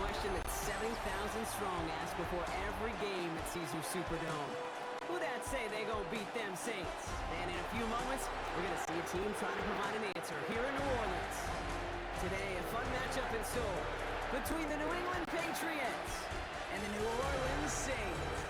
question that 70,000 strong ask before every game at Caesars Superdome. Who that say they gonna beat them Saints? And in a few moments, we're gonna see a team trying to provide an answer here in New Orleans. Today, a fun matchup in store between the New England Patriots and the New Orleans Saints.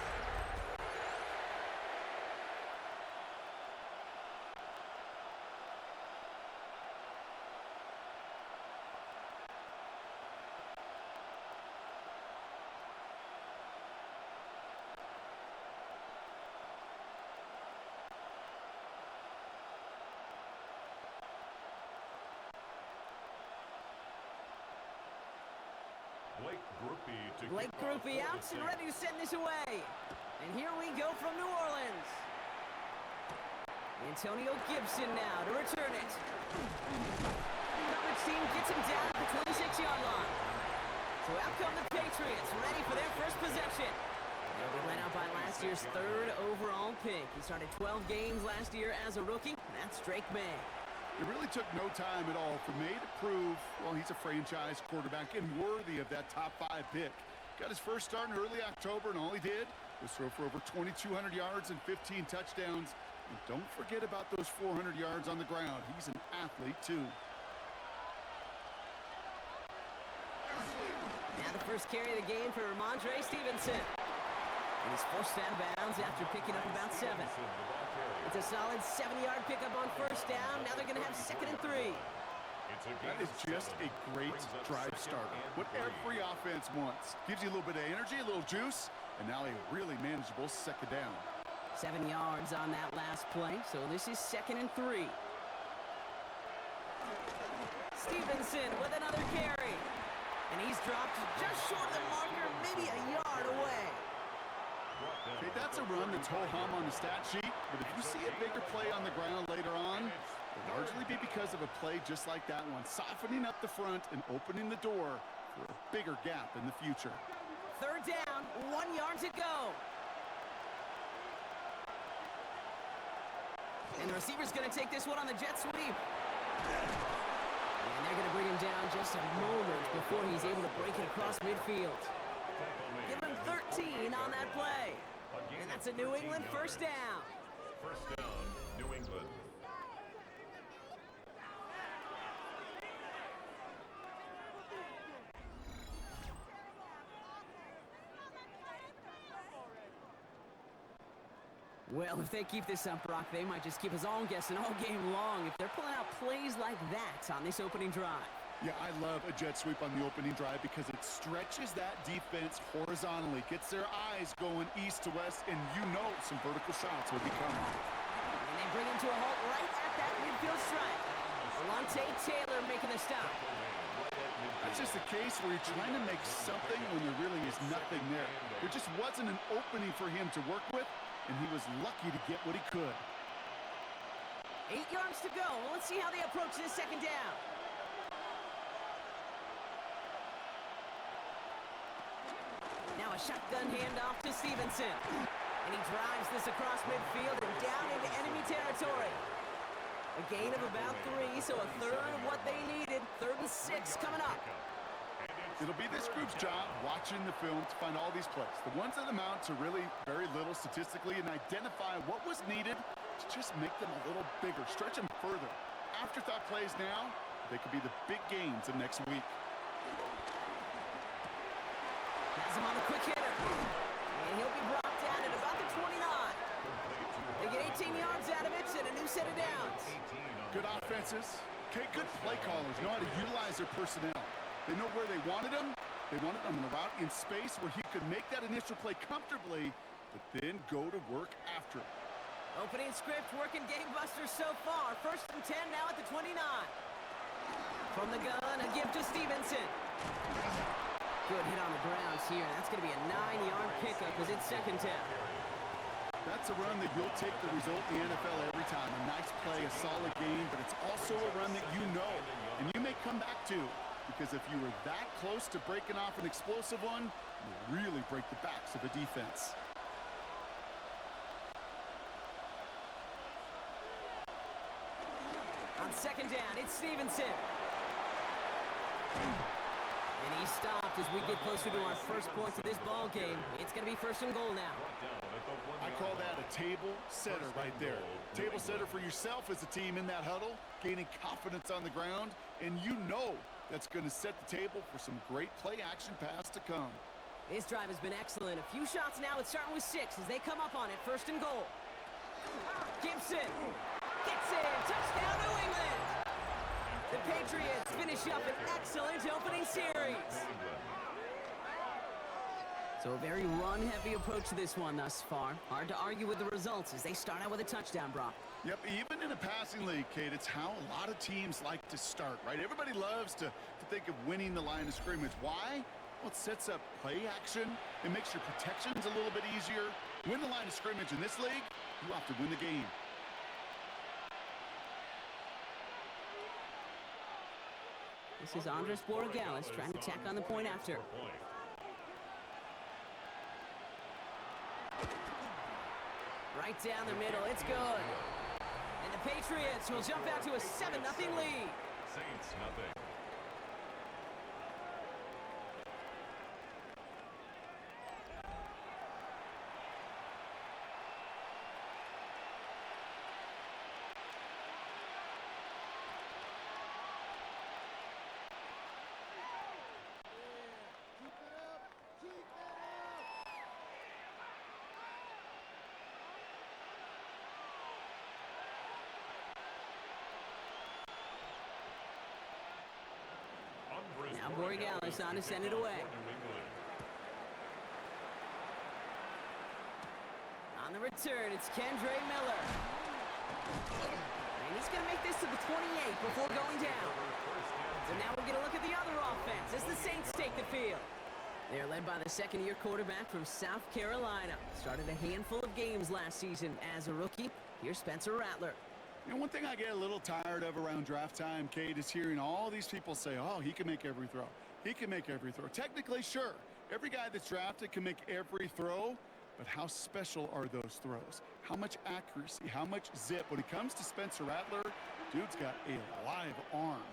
Blake Groupie out and ready to send this away. And here we go from New Orleans. Antonio Gibson now to return it. Coverage team gets him down at the 26-yard line. So out come the Patriots, ready for their first possession. They'll be led out by last year's third overall pick. He started 12 games last year as a rookie. That's Drake May. It really took no time at all for May to prove, well, he's a franchise quarterback and worthy of that top 5 pick. Got his first start in early October, and all he did was throw for over 2,200 yards and 15 touchdowns. And don't forget about those 400 yards on the ground. He's an athlete, too. Now the first carry of the game for Ramondre Stevenson. And he's forced out of bounds after picking up about 7. It's a solid 70-yard pickup on first down. Now they're going to have 2nd and 3. That is just a great drive starter. What every offense wants. Gives you a little bit of energy, a little juice, and now a really manageable 2nd down. 7 yards on that last play, so this is 2nd and 3. Stevenson with another carry. And he's dropped just short of the marker, maybe a yard away. Okay, that's a run that's ho-hum on the stat sheet, but if you see a bigger play on the ground later on, it'll largely be because of a play just like that one, softening up the front and opening the door for a bigger gap in the future. 3rd down, 1 yard to go. And the receiver's going to take this one on the jet sweep. And they're going to bring him down just a moment before he's able to break it across midfield. Give him 13 on that play. And that's a New England first down. First down, New England. Well, if they keep this up, Brock, they might just keep us all guessing all game long if they're pulling out plays like that on this opening drive. Yeah, I love a jet sweep on the opening drive because it stretches that defense horizontally, gets their eyes going east to west, and you know some vertical shots will be coming. And they bring him to a halt right at that midfield stripe. Alontae Taylor making the stop. That's just a case where you're trying to make something when there really is nothing there. There just wasn't an opening for him to work with, and he was lucky to get what he could. 8 yards to go. Let's see how they approach this 2nd down. Now a shotgun handoff to Stevenson. And he drives this across midfield and down into enemy territory. A gain of about 3, so a third of what they needed. 3rd and 6 coming up. It'll be this group's job watching the film to find all these plays. The ones that amount to really very little statistically and identify what was needed to just make them a little bigger, stretch them further. Afterthought plays now, they could be the big gains of next week. Has him on the quick hitter. And he'll be brought down at about the 29. They get 18 yards out of it and a new set of downs. Good offenses. Okay, good play callers know how to utilize their personnel. They know where they wanted him. They wanted him in a route in space where he could make that initial play comfortably, but then go to work after it. Opening script working gangbusters so far. 1st and 10 now at the 29. From the gun, a give to Stevenson. Good hit on the ground here. That's going to be a 9-yard pickup as it's 2nd down. That's a run that you'll take the result in the NFL every time. A nice play, a solid game, but it's also a run that you know and you may come back to. Because if you were that close to breaking off an explosive one, you really break the backs of a defense. On 2nd down, it's Stevenson. And And he stopped as we get closer to our first point of this ball game. It's going to be first and goal now. I call that a table setter right there. Table setter for yourself as a team in that huddle, gaining confidence on the ground, and you know that's going to set the table for some great play action pass to come. This drive has been excellent. A few shots now. It's starting with 6 as they come up on it. First and goal. Gibson gets in. Touchdown, New England. The Patriots finish up an excellent opening series. So a very run-heavy approach to this one thus far. Hard to argue with the results as they start out with a touchdown, Brock. Yep, even in a passing league, Kate, it's how a lot of teams like to start, right? Everybody loves to think of winning the line of scrimmage. Why? Well, it sets up play action. It makes your protections a little bit easier. Win the line of scrimmage in this league, you have to win the game. This is Andres Borregales trying to tack on the point after. Right down the middle, it's good. And the Patriots will jump out to a 7-0 lead. Saints, nothing. Now Borregales on to send it away. On the return, it's Kendre Miller. And he's going to make this to the 28 before going down. So now we're going to look at the other offense as the Saints take the field. They're led by the second-year quarterback from South Carolina. Started a handful of games last season as a rookie. Here's Spencer Rattler. You know, one thing I get a little tired of around draft time, Kate, is hearing all these people say, oh, he can make every throw. He can make every throw. Technically, sure. Every guy that's drafted can make every throw, but how special are those throws? How much accuracy? How much zip? When it comes to Spencer Rattler, dude's got a live arm.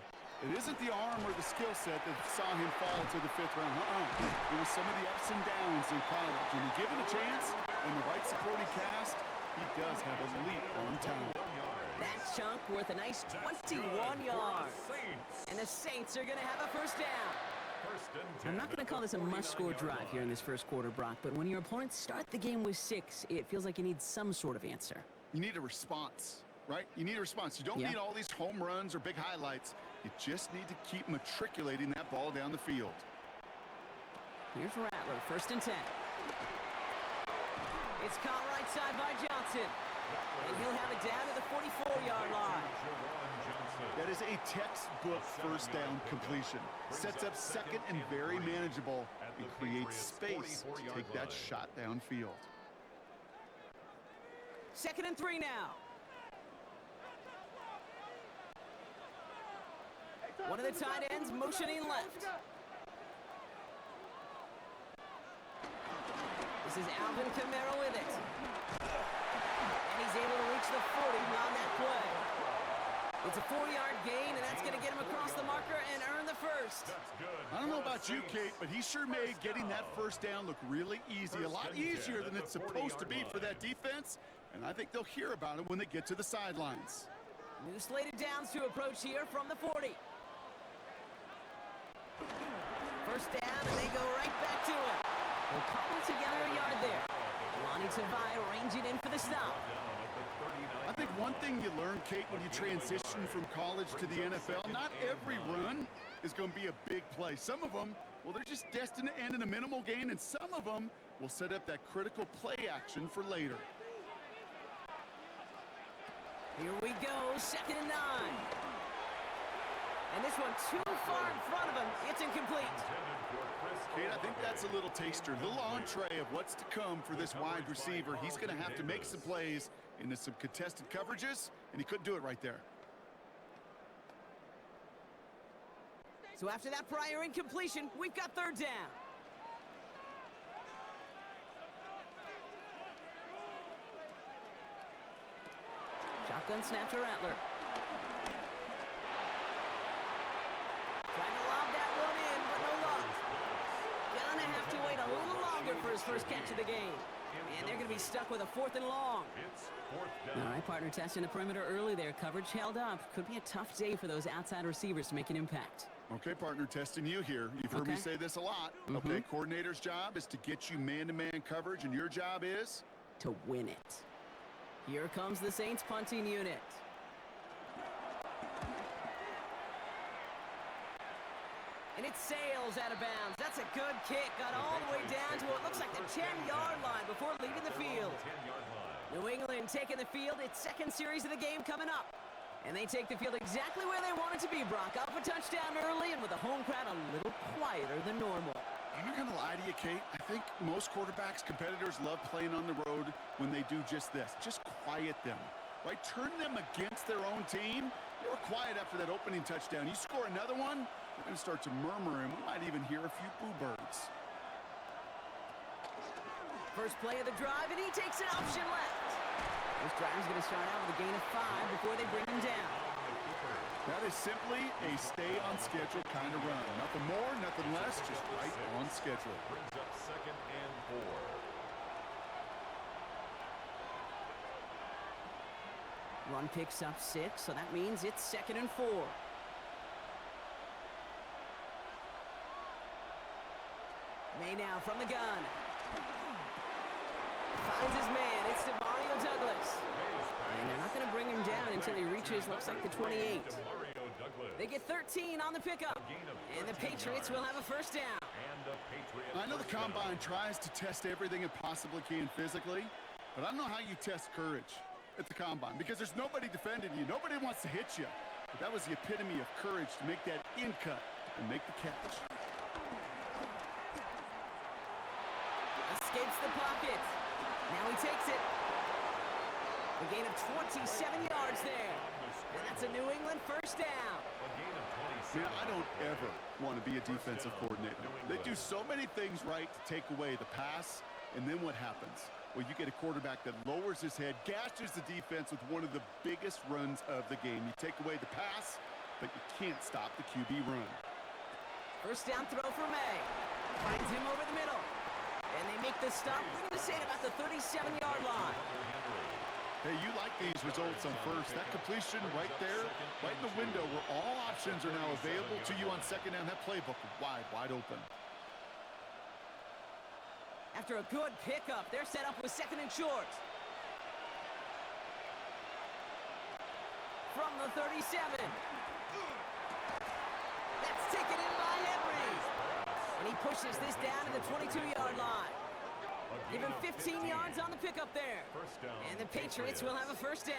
It isn't the arm or the skill set that saw him fall to the 5th round. It was some of the ups and downs in college. And given a chance and the right supporting cast, he does have elite arm talent. That chunk worth a nice 21 yards. And the Saints are going to have a first down. I'm not going to call this a must-score drive here in this first quarter, Brock, but when your opponents start the game with 6, it feels like you need some sort of answer. You need a response, right? You need a response. You don't need all these home runs or big highlights. You just need to keep matriculating that ball down the field. Here's Rattler, first and 10. It's caught right side by Johnson. And he'll have it down to the 44-yard line. That is a textbook first down completion. Sets up second and very manageable and creates space to take that shot downfield. Second and 3 now. One of the tight ends motioning left. This is Alvin Kamara with it. And he's able to reach the 40 on that play. It's a 4-yard gain, and that's going to get him across the marker and earn the first. I don't know about you, Kate, but he sure made getting that first down look really easy. A lot easier than it's supposed to be for that defense. And I think they'll hear about it when they get to the sidelines. New slated downs to approach here from the 40. First down, and they go right back to it. They'll cobble together a yard there. Lonnie Tavai ranging in for the stop. I think one thing you learn, Kate, when you transition from college to the NFL, not every run is going to be a big play. Some of them, well, they're just destined to end in a minimal gain, and some of them will set up that critical play action for later. Here we go, second and 9. And this one too far in front of him. It's incomplete. Kate, I think that's a little taster, a little entree of what's to come for this wide receiver. He's going to have to make some plays into some contested coverages, and he couldn't do it right there. So after that prior incompletion, we've got third down. Shotgun snap to Rattler. Trying to lob that one in, but no luck. his first catch of the game. And they're going to be stuck with a 4th and long. It's 4th down. All right, partner, testing the perimeter early there. Coverage held up. Could be a tough day for those outside receivers to make an impact. Okay, partner, testing you here. You've heard me say this a lot. Okay, coordinator's job is to get you man-to-man coverage, and your job is? To win it. Here comes the Saints punting unit. And it sails out of bounds. That's a good kick. Got all the way down to what looks like the 10-yard line before leaving the field. 10-yard line. New England taking the field. Its second series of the game coming up. And they take the field exactly where they want it to be, Brock. Up a touchdown early and with the home crowd a little quieter than normal. I'm not going to lie to you, Kate. I think most quarterbacks, competitors love playing on the road when they do just this. Just quiet them, right? Turn them against their own team. They were quiet after that opening touchdown. You score another one, they're going to start to murmur, and we might even hear a few boo birds. First play of the drive, and he takes an option left. This drive is going to start out with a gain of 5 before they bring him down. That is simply a stay-on-schedule kind of run. Nothing more, nothing less, just right on schedule. Brings up 2nd and 4. Run picks up 6, so that means it's 2nd and 4. May now from the gun. Finds his man. It's Mario Douglas. And they're not going to bring him down until he reaches, looks like the 28. They get 13 on the pickup. And the Patriots will have a first down. I know the Combine tries to test everything it possibly can physically, but I don't know how you test courage at the Combine because there's nobody defending you. Nobody wants to hit you. But that was the epitome of courage to make that in cut and make the catch. Escapes the pocket. Now he takes it. A gain of 27 yards there. And that's a New England first down. Man, I don't ever want to be a defensive coordinator. They do so many things right to take away the pass, and then what happens? Well, you get a quarterback that lowers his head, gashes the defense with one of the biggest runs of the game. You take away the pass, but you can't stop the QB run. First down throw for May. Finds him over the middle. And they make the stop. We're going to say it about the 37-yard line. Hey, you like these results on first. That completion right there, right in the window where all options are now available to you on second down. That playbook wide open. After a good pickup, they're set up with 2nd and short. From the 37. That's taken in by Henry. And he pushes this down to the 22-yard line. Give him 15 yards on the pickup there. And the Patriots will have a first down.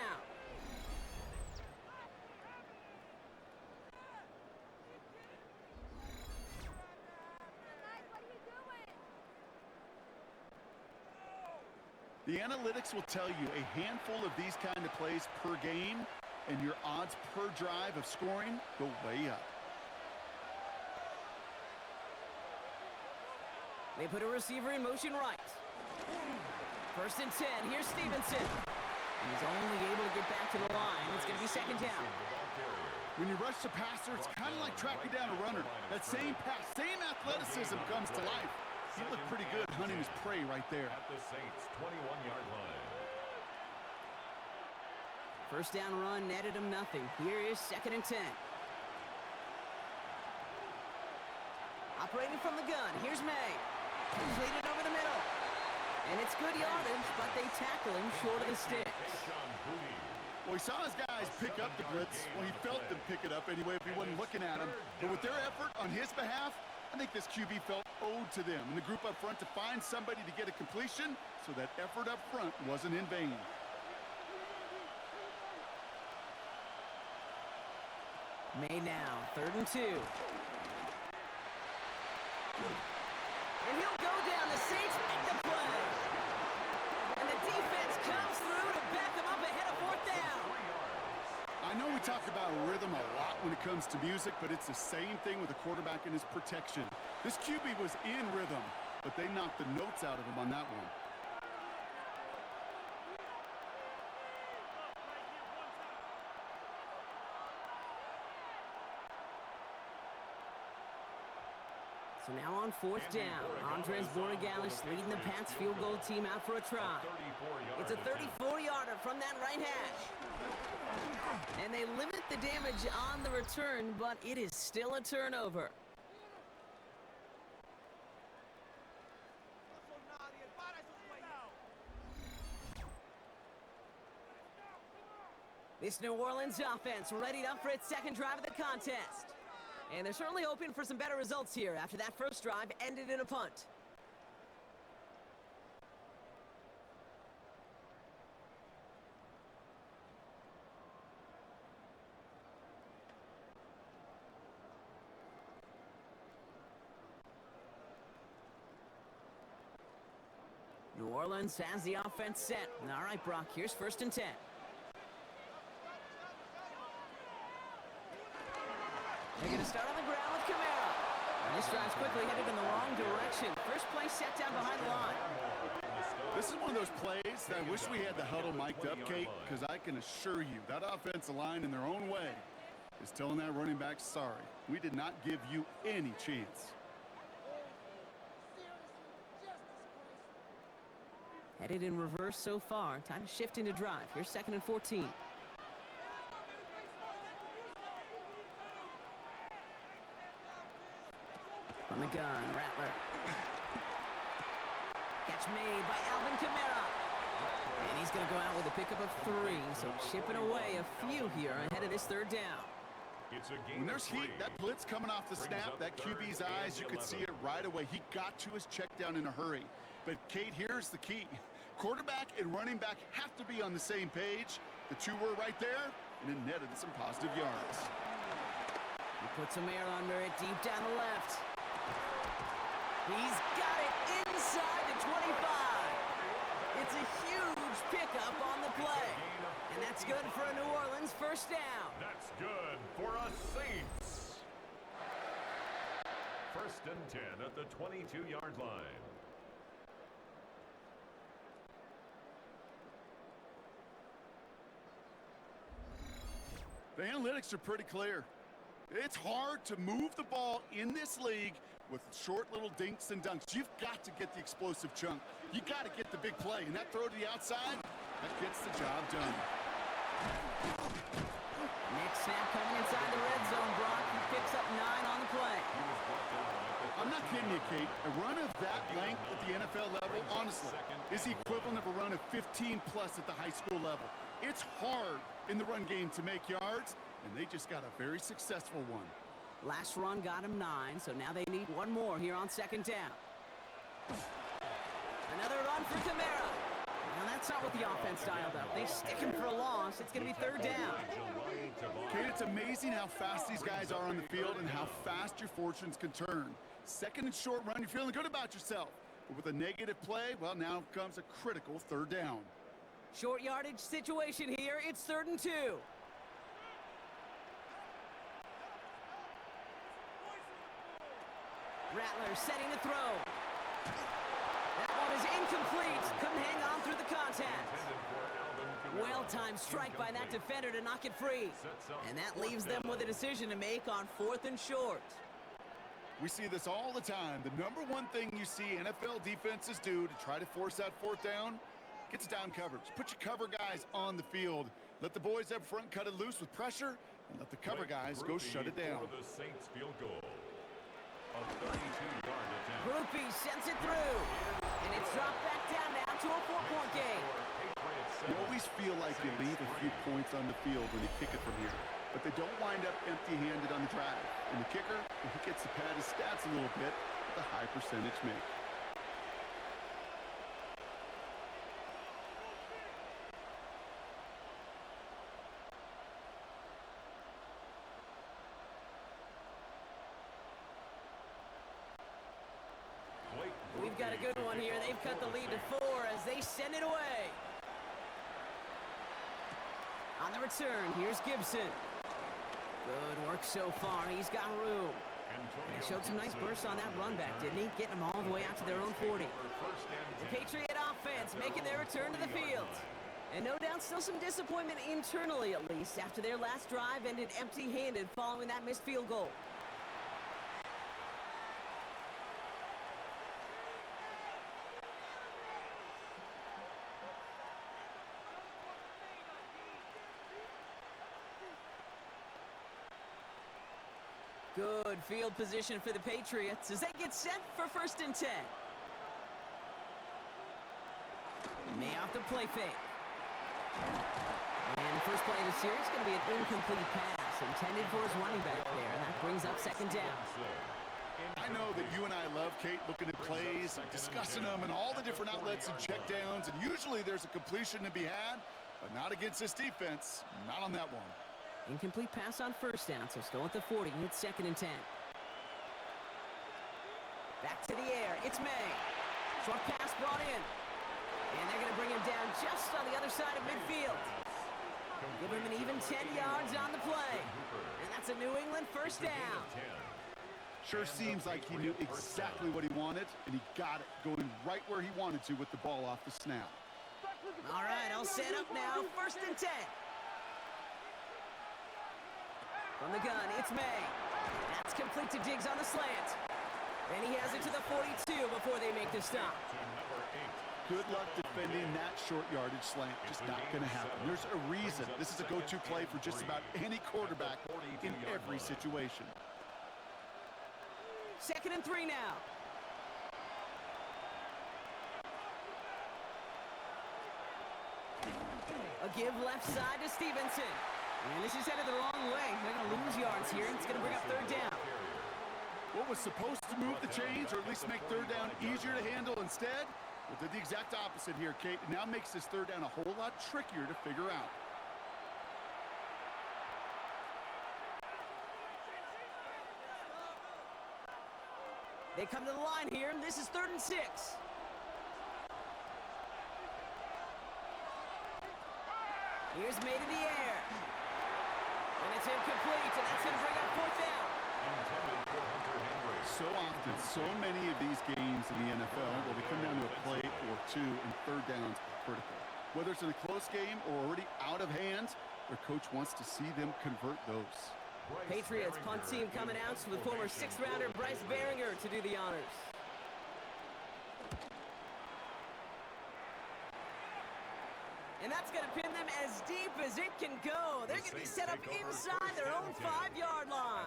The analytics will tell you a handful of these kind of plays per game, and your odds per drive of scoring go way up. They put a receiver in motion right. 1st and 10. Here's Stevenson. He's only able to get back to the line. It's going to be 2nd down. When you rush the passer, it's kind of like tracking down a runner. That same pass, same athleticism comes to life. He looked pretty good hunting his prey right there. At the Saints' 21-yard line. First down run netted him nothing. Here is 2nd and 10. Operating from the gun. Here's May. Completed over the middle. And it's good yardage, but they tackle him short of the sticks. Well, he saw his guys pick up the blitz. Well, he felt them pick it up anyway if he wasn't looking at him. But with their effort on his behalf, I think this QB felt owed to them and the group up front to find somebody to get a completion, so that effort up front wasn't in vain. May now, 3rd and 2. And he'll go down. The Saints make the play. And the defense comes through to back them up ahead of 4th down. I know we talk about rhythm a lot when it comes to music, but it's the same thing with a quarterback and his protection. This QB was in rhythm, but they knocked the notes out of him on that one. So now on fourth down, Andres Borregales leading the Pats field goal team out for a try. It's a 34-yarder from that right hash. And they limit the damage on the return, but it is still a turnover. This New Orleans offense readied up for its second drive of the contest. And they're certainly hoping for some better results here after that first drive ended in a punt. New Orleans has the offense set. All right, Brock, here's 1st and 10. They're going to start on the ground with Kamara. And this drive's quickly headed in the wrong direction. First play set down behind the line. This is one of those plays that I wish we had the huddle mic'd up, Kate, because I can assure you that offensive line in their own way is telling that running back, sorry, we did not give you any chance. Headed in reverse so far. Time to shift into drive. Here's 2nd and 14. From the gun, Rattler. Catch made by Alvin Kamara. And he's going to go out with a pickup of 3. So chipping away a few here ahead of this 3rd down. When there's heat, that blitz coming off the snap, that QB's eyes, you could see it right away. He got to his check down in a hurry. But, Kate, here's the key. Quarterback and running back have to be on the same page. The two were right there, and it netted some positive yards. He puts some air under it deep down the left. He's got it inside the 25. It's a huge pickup on the play. And that's good for a New Orleans 1st down. That's good for us Saints. 1st and 10 at the 22-yard line. The analytics are pretty clear. It's hard to move the ball in this league with short little dinks and dunks. You've got to get the explosive chunk. You got to get the big play. And that throw to the outside, that gets the job done. Next snap coming inside the red zone. Brock, he picks up 9 on the play. I'm not kidding you, Kate. A run of that length at the NFL level, honestly, is the equivalent of a run of 15-plus at the high school level. It's hard in the run game to make yards, and they just got a very successful one. Last run got him 9, so now they need one more here on 2nd down. Another run for Kamara. Now that's not what the offense dialed up. They stick him for a loss. It's going to be 3rd down. Kate, it's amazing how fast these guys are on the field and how fast your fortunes can turn. 2nd and short run, you're feeling good about yourself. But with a negative play, well, now comes a critical 3rd down. Short yardage situation here. It's 3rd and 2. Rattler setting the throw. That one is incomplete. Couldn't hang on through the contact. Well-timed strike by that defender to knock it free. And that leaves them with a decision to make on 4th and short. We see this all the time. The number one thing you see NFL defenses do to try to force that 4th down, get to down coverage. Put your cover guys on the field. Let the boys up front cut it loose with pressure, and let the cover guys go shut it down. For the Saints field goal. A 32-yard attempt. Groupie sends it through. And it's dropped back down now to a 4-point game. You always feel like you leave a few points on the field when you kick it from here. But they don't wind up empty-handed on the drive. And the kicker, he gets to pad his stats a little bit with a high percentage make. We've got a good one here. They've cut the lead to 4 as they send it away. On the return, here's Gibson. Good work so far. He's got room. And he showed some nice bursts on that run back, didn't he? Getting them all the way out to their own 40. The Patriot offense making their return to the field. And no doubt still some disappointment internally, at least, after their last drive ended empty-handed following that missed field goal. Good field position for the Patriots as they get set for 1st and 10. May off the play fake. And the first play of the series is going to be an incomplete pass intended for his running back there. And that brings up 2nd down. I know that you and I love, Kate, looking at plays and discussing them and all the different outlets and checkdowns, and usually there's a completion to be had, but not against this defense. Not on that one. Incomplete pass on 1st down, so still at the 40. It's 2nd and 10. Back to the air. It's May. Short pass brought in. And they're going to bring him down just on the other side of midfield. Give him an even 10 yards on the play. And that's a New England 1st down. Sure seems like he knew exactly what he wanted, and he got it going right where he wanted to with the ball off the snap. All right, all set up now. 1st and 10. From the gun, it's May. That's complete to Diggs on the slant. And he has it to the 42 before they make the stop. Good luck defending that short yardage slant. Just not going to happen. There's a reason this is a go-to play for just about any quarterback in every situation. 2nd and 3 now. A give left side to Stevenson. And this is headed the wrong way. They're going to lose yards here, and it's going to bring up 3rd down. What was supposed to move the chains, or at least make 3rd down easier to handle instead, well, did the exact opposite here, Kate. It now makes this 3rd down a whole lot trickier to figure out. They come to the line here, and this is 3rd and 6. Here's May to the air. And it's incomplete, and that's going to bring up 4th down. So often, so many of these games in the NFL, well, they come down to a play or two, and 3rd downs are critical. Whether it's in a close game or already out of hand, their coach wants to see them convert those. Patriots punt team coming out with former 6th-rounder Bryce Behringer to do the honors. And that's going to pin them as deep as it can go. They're going to be set up inside their own 5-yard line.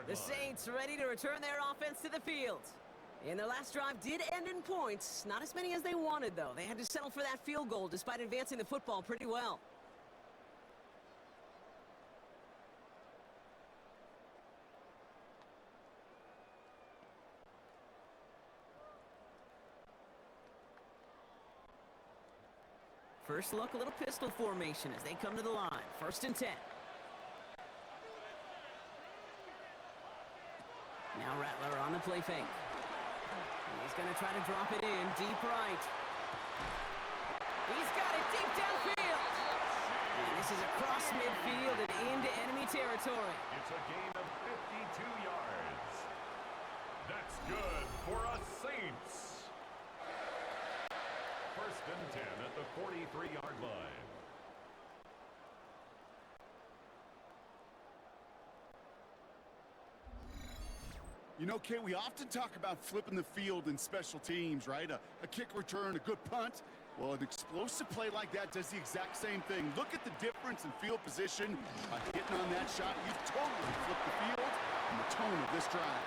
The Saints ready to return their offense to the field. And their last drive did end in points. Not as many as they wanted, though. They had to settle for that field goal despite advancing the football pretty well. First look, a little pistol formation as they come to the line. 1st and 10. Now Rattler on the play fake. He's going to try to drop it in deep right. He's got it deep downfield. And this is across midfield and into enemy territory. It's a gain of 52 yards. That's good for us Saints. 1st and 10 at the 43-yard line. You know, Kate, we often talk about flipping the field in special teams, right? A kick return, a good punt. Well, an explosive play like that does the exact same thing. Look at the difference in field position by hitting on that shot. You've totally flipped the field and the tone of this drive.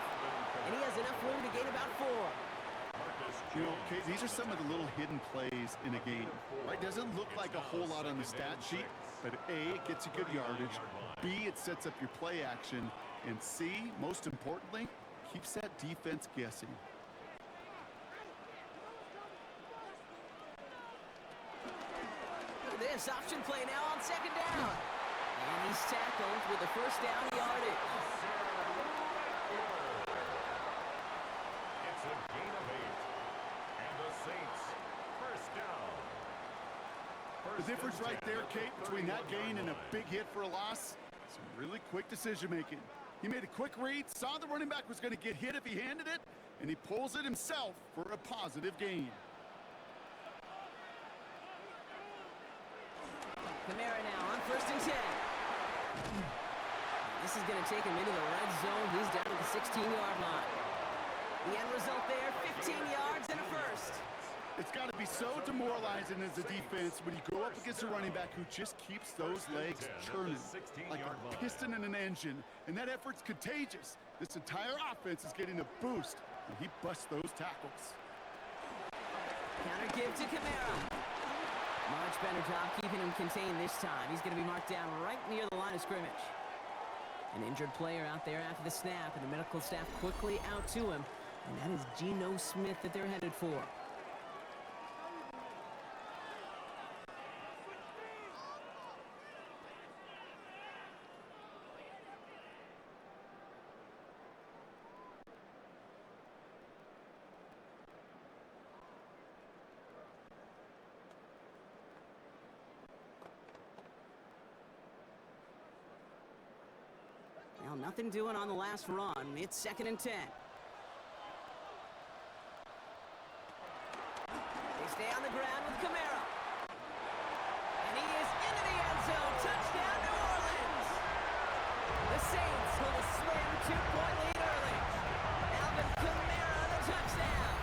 And he has enough room to gain about 4. You know, Kate, these are some of the little hidden plays in a game, right? Doesn't look like a whole lot on the stat sheet, but A, it gets you good yardage, B, it sets up your play action, and C, most importantly, keeps that defense guessing. Look at this option play now on 2nd down. And he's tackled with the 1st down yardage. It's a gain of 8. And the Saints, 1st down. The difference right there, Kate, between that gain and a big hit for a loss, some really quick decision making. He made a quick read, saw the running back was going to get hit if he handed it, and he pulls it himself for a positive gain. Kamara now on 1st and 10. This is going to take him into the red zone. He's down at the 16-yard line. The end result there, 15 yards and a 1st. It's got to be so demoralizing as a defense when you go up against a running back who just keeps those legs churning like a piston in an engine, and that effort's contagious. This entire offense is getting a boost when he busts those tackles. Counter give to Kamara. Much better job keeping him contained this time. He's going to be marked down right near the line of scrimmage. An injured player out there after the snap, and the medical staff quickly out to him. And that is Geno Smith that they're headed for. Well, nothing doing on the last run. It's 2nd and 10. They stay on the ground with Kamara. And he is into the end zone. Touchdown, New Orleans. The Saints with a slim 2-point lead early. Alvin Kamara, the touchdown.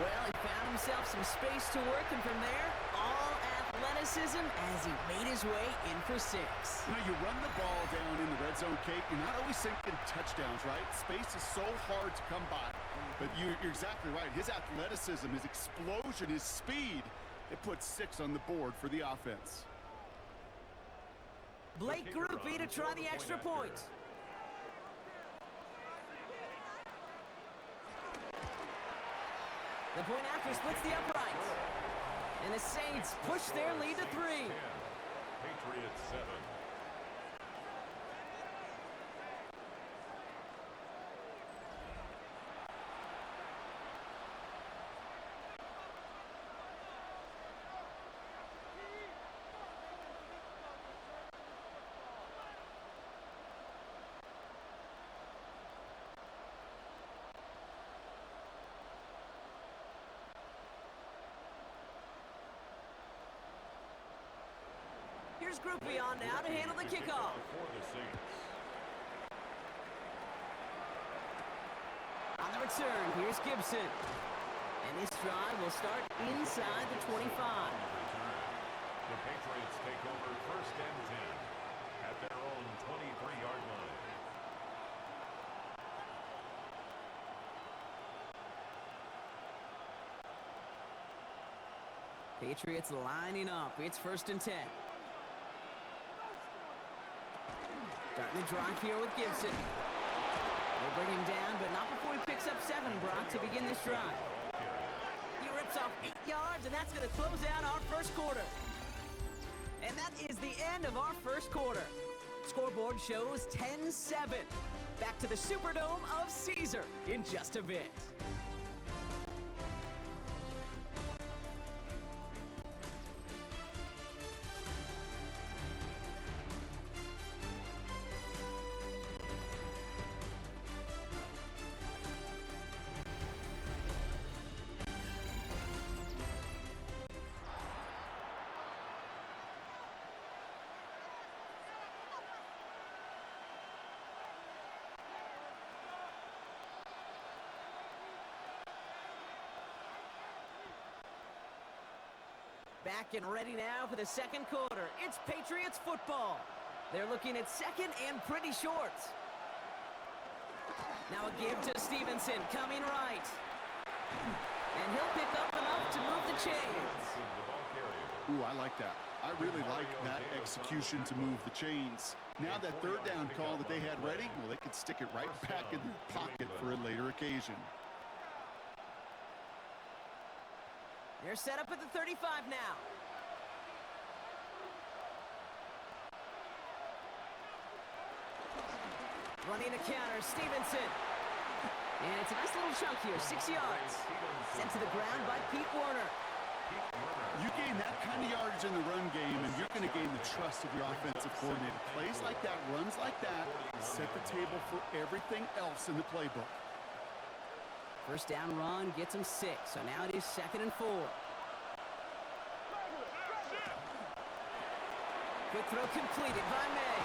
Well, he found himself some space to work, and from there, all athleticism as he made his way in for 6. You know, you run the ball down in the red zone, Kate, you're not always thinking touchdowns, right? Space is so hard to come by. But you're exactly right. His athleticism, his explosion, his speed, it puts 6 on the board for the offense. Blake Groupie to try the extra point. The point after splits the uprights. And the Saints push their lead to 3. Patriots 7. Here's Groupie on now to handle the kickoff. For the Saints. On the return, here's Gibson. And this drive will start inside the 25. The Patriots take over 1st and 10 at their own 23-yard line. Patriots lining up. It's 1st and 10. Starting the drive here with Gibson. They'll bring him down, but not before he picks up 7, Brock, to begin this drive. He rips off 8 yards, and that's going to close out our first quarter. And that is the end of our first quarter. Scoreboard shows 10-7. Back to the Superdome of Caesar in just a bit. Back and ready now for the second quarter. It's Patriots football. They're looking at 2nd and pretty short. Now a give to Stevenson, coming right. And he'll pick up enough to move the chains. Ooh, I like that. I really like that execution to move the chains. Now that 3rd down call that they had ready, well, they could stick it right back in their pocket for a later occasion. They're set up at the 35 now. Running a counter, Stevenson. And it's a nice little chunk here, 6 yards. Sent to the ground by Pete Werner. You gain that kind of yardage in the run game, and you're going to gain the trust of your offensive coordinator. Plays like that, runs like that, set the table for everything else in the playbook. First down run gets him 6, so now it is 2nd and 4. Quick throw completed by May.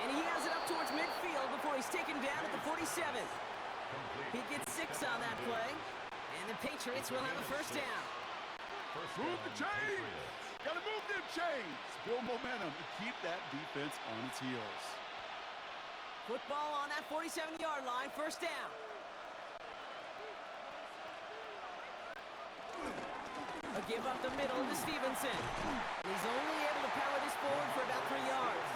And he has it up towards midfield before he's taken down at the 47. He gets 6 on that play. And the Patriots will have a first down. Move the chains! Gotta move them chains! Build momentum and keep that defense on its heels. Football on that 47-yard line, first down. A give up the middle to Stevenson. He's only able to power this forward for about 3 yards.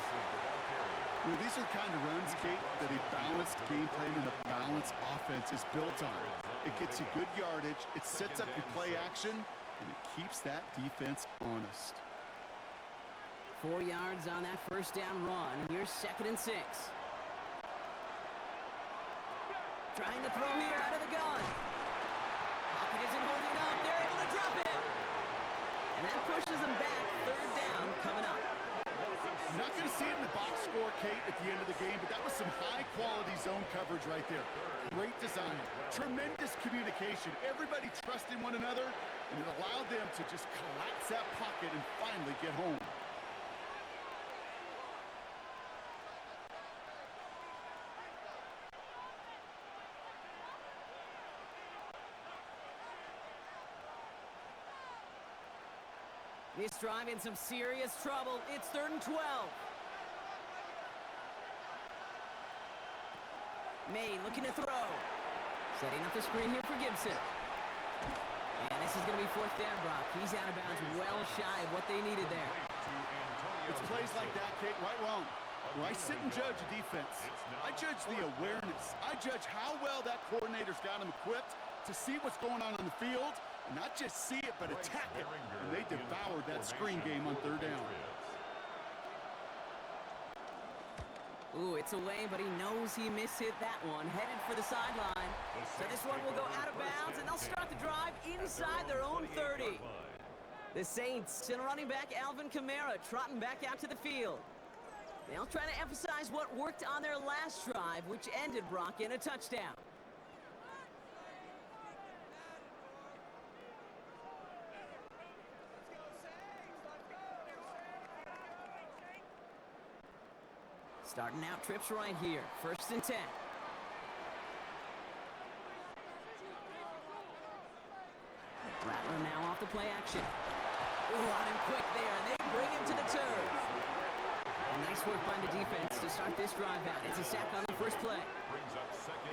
Well, these are the kind of runs, Kate, that a balanced game plan and a balanced offense is built on. It gets you good yardage, it sets up your play action, and it keeps that defense honest. 4 yards on that first down run, and here's 2nd and 6. Trying to throw here out of the gun. Pocket isn't holding up. They're able to drop it. And that pushes them back. 3rd down coming up. You're not going to see it in the box score, Kate, at the end of the game, but that was some high-quality zone coverage right there. Great design. Tremendous communication. Everybody trusting one another, and it allowed them to just collapse that pocket and finally get home. This drive in some serious trouble. It's 3rd and 12. May looking to throw. Setting up the screen here for Gibson. And this is going to be 4th down, Brock. He's out of bounds, well shy of what they needed there. It's plays like that, Kate, right wrong. Where I sit and judge a defense. I judge the awareness. I judge how well that coordinator's got him equipped to see what's going on the field. Not just see it, but attack it. And they devoured that screen game on 3rd down. Ooh, it's away, but he knows he mishit that one. Headed for the sideline. So this one will go out of bounds, and they'll start the drive inside their own 30. The Saints send running back Alvin Kamara trotting back out to the field. They'll try to emphasize what worked on their last drive, which ended, Brock, in a touchdown. Starting out trips right here. 1st and 10. Rattler now off the play action. Ooh, on him quick there, and they bring him to the turf. And nice work by the defense to start this drive out. It's a sack on the first play.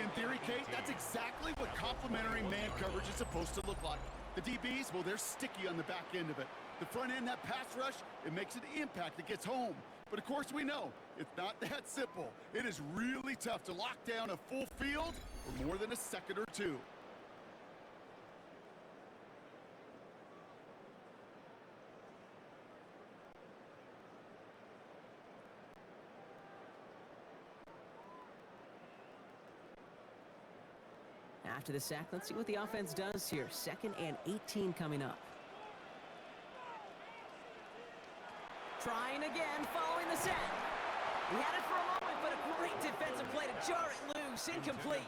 In theory, Kate, that's exactly what complementary man coverage is supposed to look like. The DBs, well, they're sticky on the back end of it. The front end, that pass rush, it makes an impact that gets home. But, of course, we know it's not that simple. It is really tough to lock down a full field for more than a second or two. After the sack, let's see what the offense does here. 2nd and 18 coming up. Trying again, following the sack. He had it for a moment, but a great defensive play to jar it loose. Incomplete.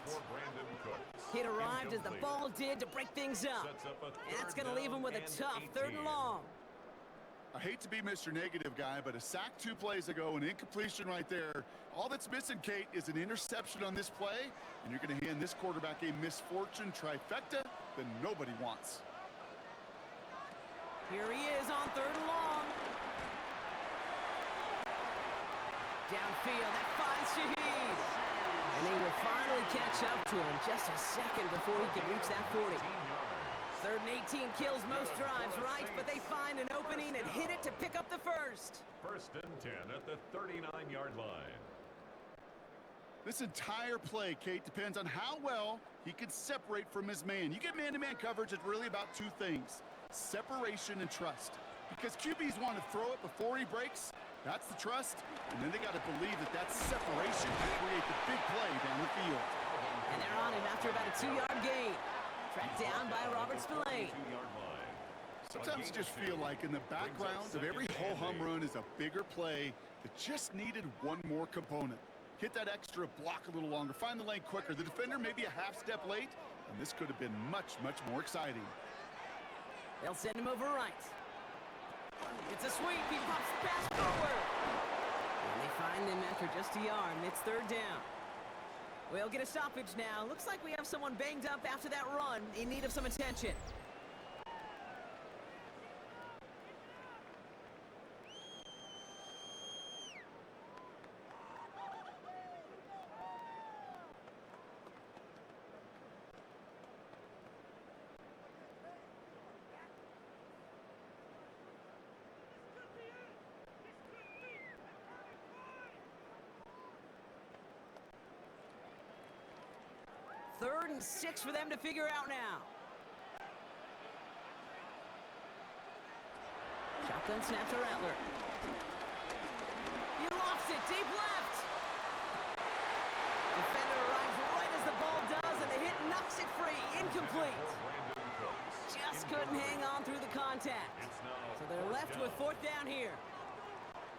It arrived as the ball did to break things up. And that's going to leave him with a tough 3rd and long. I hate to be Mr. Negative guy, but a sack 2 plays ago, an incompletion right there. All that's missing, Kate, is an interception on this play, and you're going to hand this quarterback a misfortune trifecta that nobody wants. Here he is on 3rd and long. Downfield, that finds Shaheed. And they will finally catch up to him just a second before he can reach that 40. 3rd and 18 kills most drives, right? But they find an opening and hit it to pick up the first. 1st and 10 at the 39-yard line. This entire play, Kate, depends on how well he can separate from his man. You get man-to-man coverage, it's really about 2 things: separation and trust. Because QBs want to throw it before he breaks. That's the trust. And then they got to believe that that separation can create the big play down the field. And they're on him after about a 2-yard gain. Tracked down by Robert Spillane. Sometimes you just feel like in the background of every ho-hum run is a bigger play that just needed one more component. Hit that extra block a little longer. Find the lane quicker. The defender may be a half step late, and this could have been much, much more exciting. They'll send him over right. It's a sweep. He pops the pass forward. And they find him after just a yard, and it's 3rd down. We'll get a stoppage now. Looks like we have someone banged up after that run, in need of some attention. Third and 6 for them to figure out now. Shotgun snaps to Rattler. He lost it, deep left. Defender arrives right as the ball does, and the hit knocks it free. Incomplete. Just couldn't hang on through the contact. So they're left with 4th down here.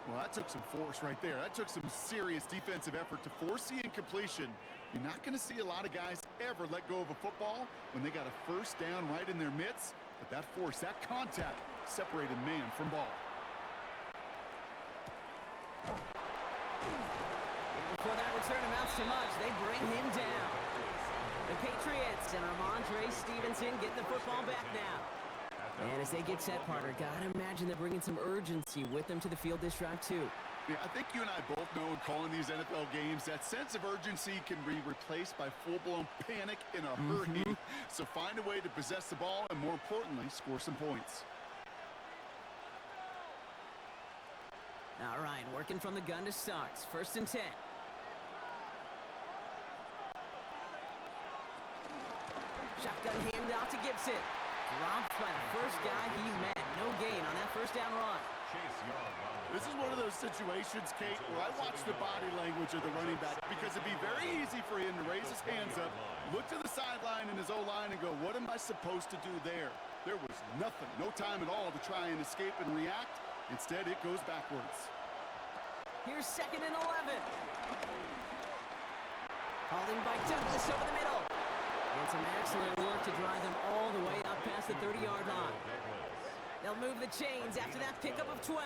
Well, that took some force right there. That took some serious defensive effort to force the incompletion. You're not going to see a lot of guys ever let go of a football when they got a 1st down right in their midst. But that force, that contact, separated man from ball. Before that return amounts to much, they bring him down. The Patriots and Ramondre Stevenson get the football back now. And as they get set, partner, gotta imagine they're bringing some urgency with them to the field this drive, too. Yeah, I think you and I both know in calling these NFL games, that sense of urgency can be replaced by full-blown panic in a hurry. So find a way to possess the ball and, more importantly, score some points. All right, working from the gun to start. 1st and 10. Shotgun handoff to Gibson. Dropped by the first guy he met. No gain on that 1st down run. This is one of those situations, Kate, where I watch the body language of the running back, because it'd be very easy for him to raise his hands up, look to the sideline in his O-line and go, what am I supposed to do there? There was nothing, no time at all to try and escape and react. Instead, it goes backwards. Here's 2nd and 11. Holding by Douglas over the middle. And some excellent work to drive them all the way up past the 30-yard line. They'll move the chains after that pickup of 12.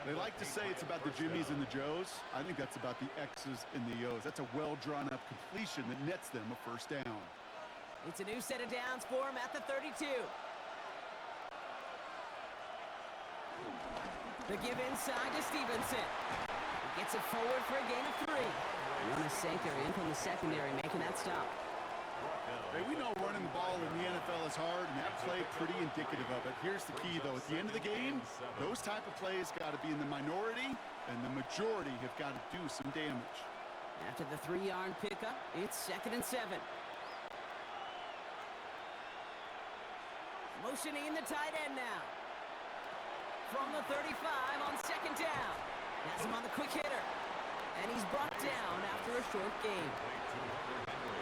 They like to say it's about the Jimmies and the Joes. I think that's about the X's and the O's. That's a well-drawn-up completion that nets them a 1st down. It's a new set of downs for him at the 32. The give inside to Stevenson. He gets it forward for a gain of 3. One Sanker in from the secondary, making that stop. Hey, we know running the ball in the NFL is hard, and that play pretty indicative of it. Here's the key, though. At the end of the game, those type of plays got to be in the minority, and the majority have got to do some damage. After the 3-yard pickup, it's 2nd and 7. Motioning the tight end now. From the 35 on 2nd down. Has him on the quick hitter. And he's brought down after a short gain.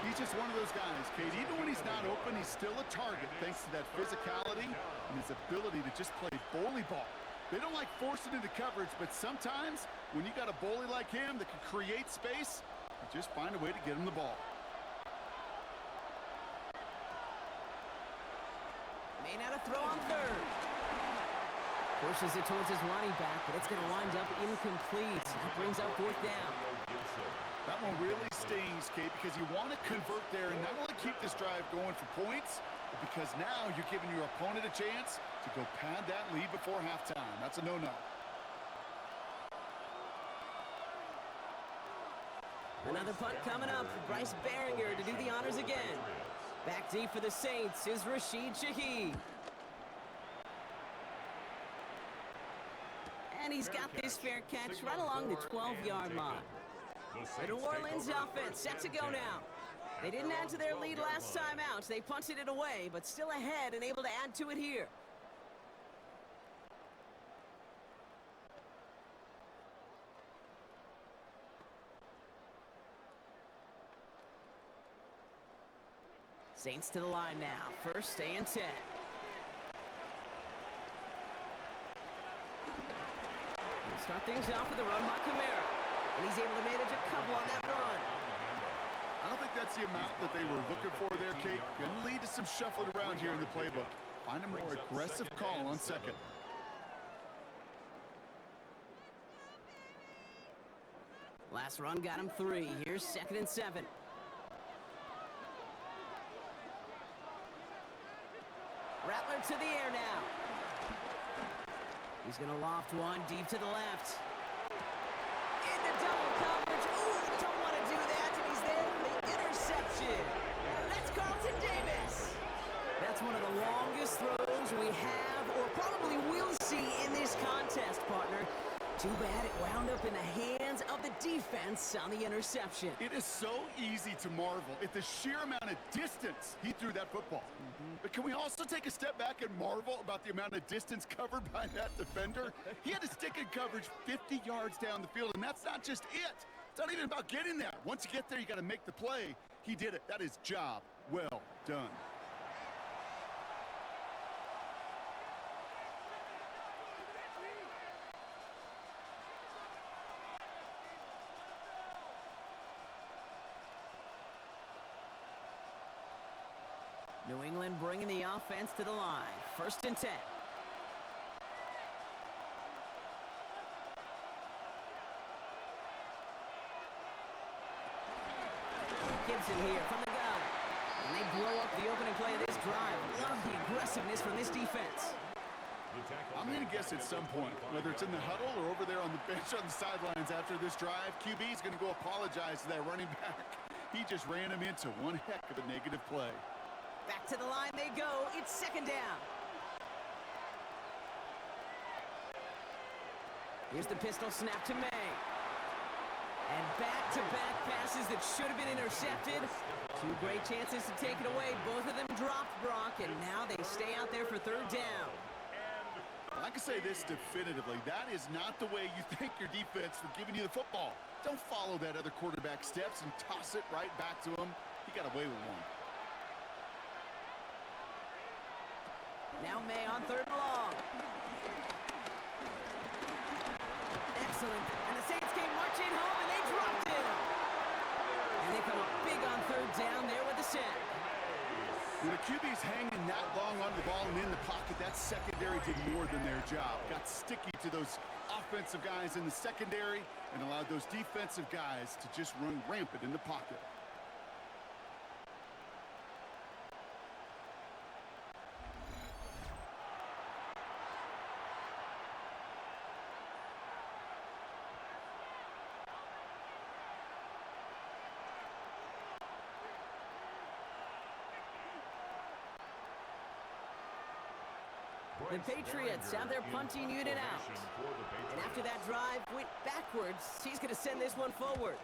He's just one of those guys, Kate. Even when he's not open, he's still a target thanks to that physicality and his ability to just play bully ball. They don't like forcing into coverage, but sometimes when you got a bully like him that can create space, you just find a way to get him the ball. May not have throw on 3rd. Pushes it towards his running back, but it's going to wind up incomplete. That brings up 4th down. That one really stings, Kate, because you want to convert there and not only keep this drive going for points, but because now you're giving your opponent a chance to go pad that lead before halftime. That's a no-no. Another punt coming up for Bryce Behringer to do the honors again. Back deep for the Saints is Rashid Shaheed. And he's got this fair catch right along the 12-yard line. The New Orleans offense set to go now. They didn't add to their lead last time out. They punted it away, but still ahead and able to add to it here. Saints to the line now. 1st and 10. We'll start things off with a run by Kamara. And he's able to manage a couple on that run. I don't think that's the amount that they were looking for there, Kate. Going to lead to some shuffling around here in the playbook. Find a more aggressive call on 2nd. Last run got him 3. Here's 2nd and 7. Rattler to the air now. He's going to loft one deep to the left. Into double coverage. Ooh, don't want to do that. And he's there for the interception. That's Carlton Davis. That's one of the longest throws we have or probably will see in this contest, partner. Too bad it wound up in the hands of the defense on the interception. It is so easy to marvel at the sheer amount of distance he threw that football. But can we also take a step back and marvel about the amount of distance covered by that defender? He had to stick in coverage 50 yards down the field, and that's not just it. It's not even about getting there. Once you get there, you got to make the play. He did it. That is job well done. New England bringing the offense to the line. 1st and 10. Gibson here from the gun. And they blow up the opening play of this drive. Love the aggressiveness from this defense. I'm going to guess at some point, whether it's in the huddle or over there on the bench on the sidelines after this drive, QB is going to go apologize to that running back. He just ran him into one heck of a negative play. Back to the line they go. It's 2nd down. Here's the pistol snap to May. And back-to-back passes that should have been intercepted. 2 great chances to take it away. Both of them dropped, Brock, and now they stay out there for 3rd down. I can say this definitively. That is not the way you thank your defense for giving you the football. Don't follow that other quarterback steps and toss it right back to him. He got away with one. Now May on 3rd and long. Excellent. And the Saints came marching home, and they dropped it. And they come up big on 3rd down there with the sack. When the QB's hanging that long on the ball and in the pocket, that secondary did more than their job. Got sticky to those offensive guys in the secondary and allowed those defensive guys to just run rampant in the pocket. The Patriots have their punting unit out. And after that drive went backwards, he's going to send this one forward.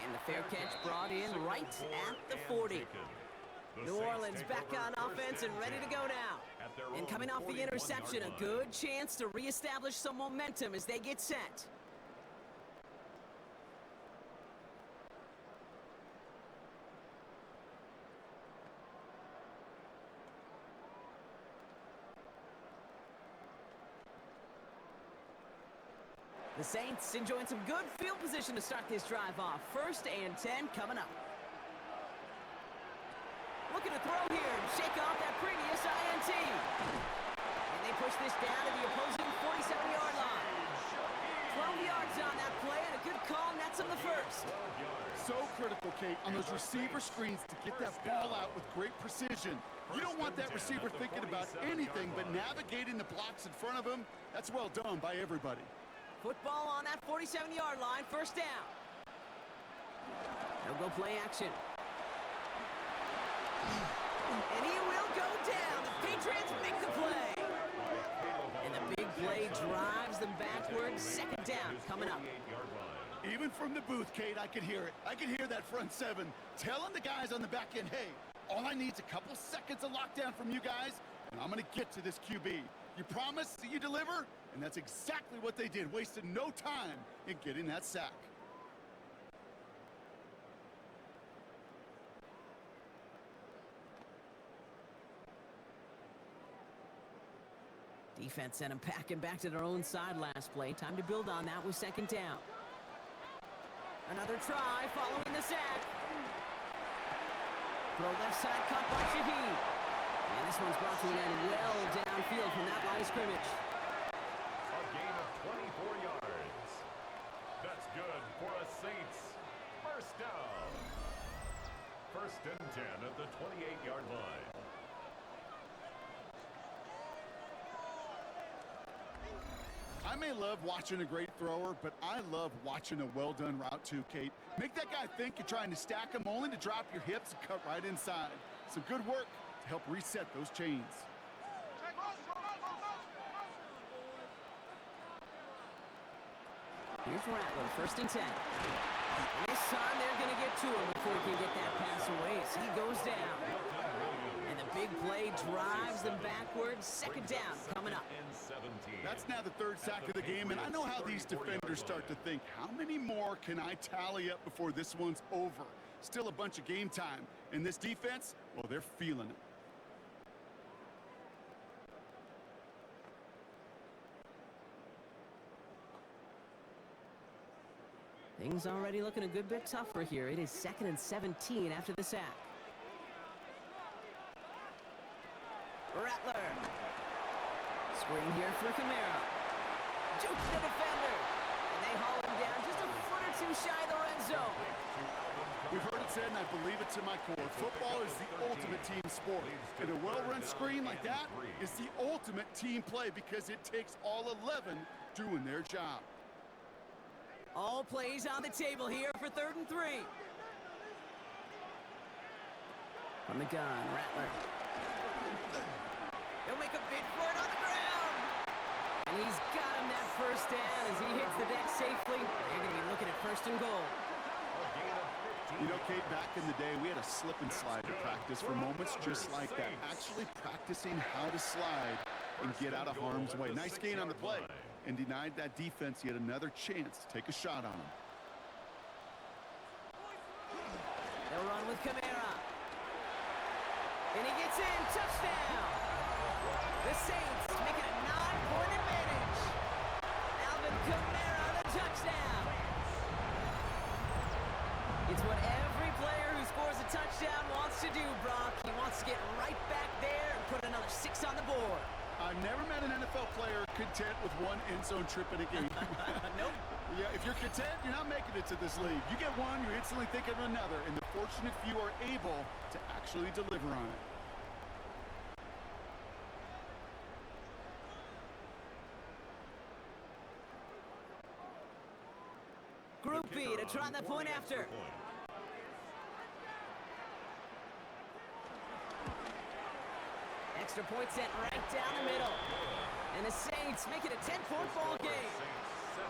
And the fair catch brought in right at the 40. New Orleans back on offense and ready to go now. And coming off the interception, a good chance to reestablish some momentum as they get set. The Saints enjoying some good field position to start this drive off. 1st and 10 coming up. Looking to throw here and shake off that previous INT. And they push this down to the opposing 47-yard line. 12 yards on that play and a good call nets him the 1st. So critical, Kate, on those receiver screens to get that ball out with great precision. You don't want that receiver thinking about anything but navigating the blocks in front of him. That's well done by everybody. Football on that 47-yard line, 1st down. They'll go play action. And he will go down. The Patriots make the play. And the big play drives them backwards. 2nd down coming up. Even from the booth, Kate, I could hear it. I could hear that front 7 telling the guys on the back end, hey, all I need is a couple seconds of lockdown from you guys, and I'm going to get to this QB. You promise that you deliver? And that's exactly what they did. Wasted no time in getting that sack. Defense sent them packing back to their own side last play. Time to build on that with 2nd down. Another try following the sack. Throw left side caught by Shaheed. And this one's brought to an end well downfield from that line of scrimmage. A gain of 24 yards. That's good for a Saints 1st down. First and 10 at the 28-yard line. I may love watching a great thrower, but I love watching a well-done route too, Kate. Make that guy think you're trying to stack him only to drop your hips and cut right inside. Some good work to help reset those chains. Here's Rattler, first and 10. And this time they're going to get to him before he can get that pass away as he goes down. And the big play drives them backwards. Second down coming up. That's now the third sack of the game, and I know how these defenders start to think. How many more can I tally up before this one's over? Still a bunch of game time. And this defense, well, they're feeling it. Things already looking a good bit tougher here. It is 2nd and 17 after the sack. Rattler. Screen here for Kamara. Jukes the defender. And they haul him down just a foot or two shy of the red zone. We've heard it said, and I believe it to my core. Football is the ultimate team sport. And a well-run screen like that is the ultimate team play because it takes all 11 doing their job. All plays on the table here for 3rd and 3. From the gun, Rattler. He'll make a bid for it on the ground. And he's got him that first down as he hits the deck safely. They're going to be looking at 1st and goal. You know, Kate, back in the day, we had a slip and slide to practice for moments just like that. Actually practicing how to slide and get out of harm's way. Nice gain on the play. And denied that defense yet another chance to take a shot on him. They'll run with Kamara. And he gets in. Touchdown. The Saints making a 9-point advantage. Alvin Kamara, the touchdown. It's what every player who scores a touchdown wants to do, Brock. He wants to get right back there and put another 6 on the board. I've never met an NFL player content with one end zone trip in a game. Nope. Yeah, if you're content, you're not making it to this league. You get one, you're instantly thinking of another, and the fortunate few are able to actually deliver on it. Group B to try the point after. Extra point sent right down the middle. And the Saints make it a 10-point ball game. Saints 17.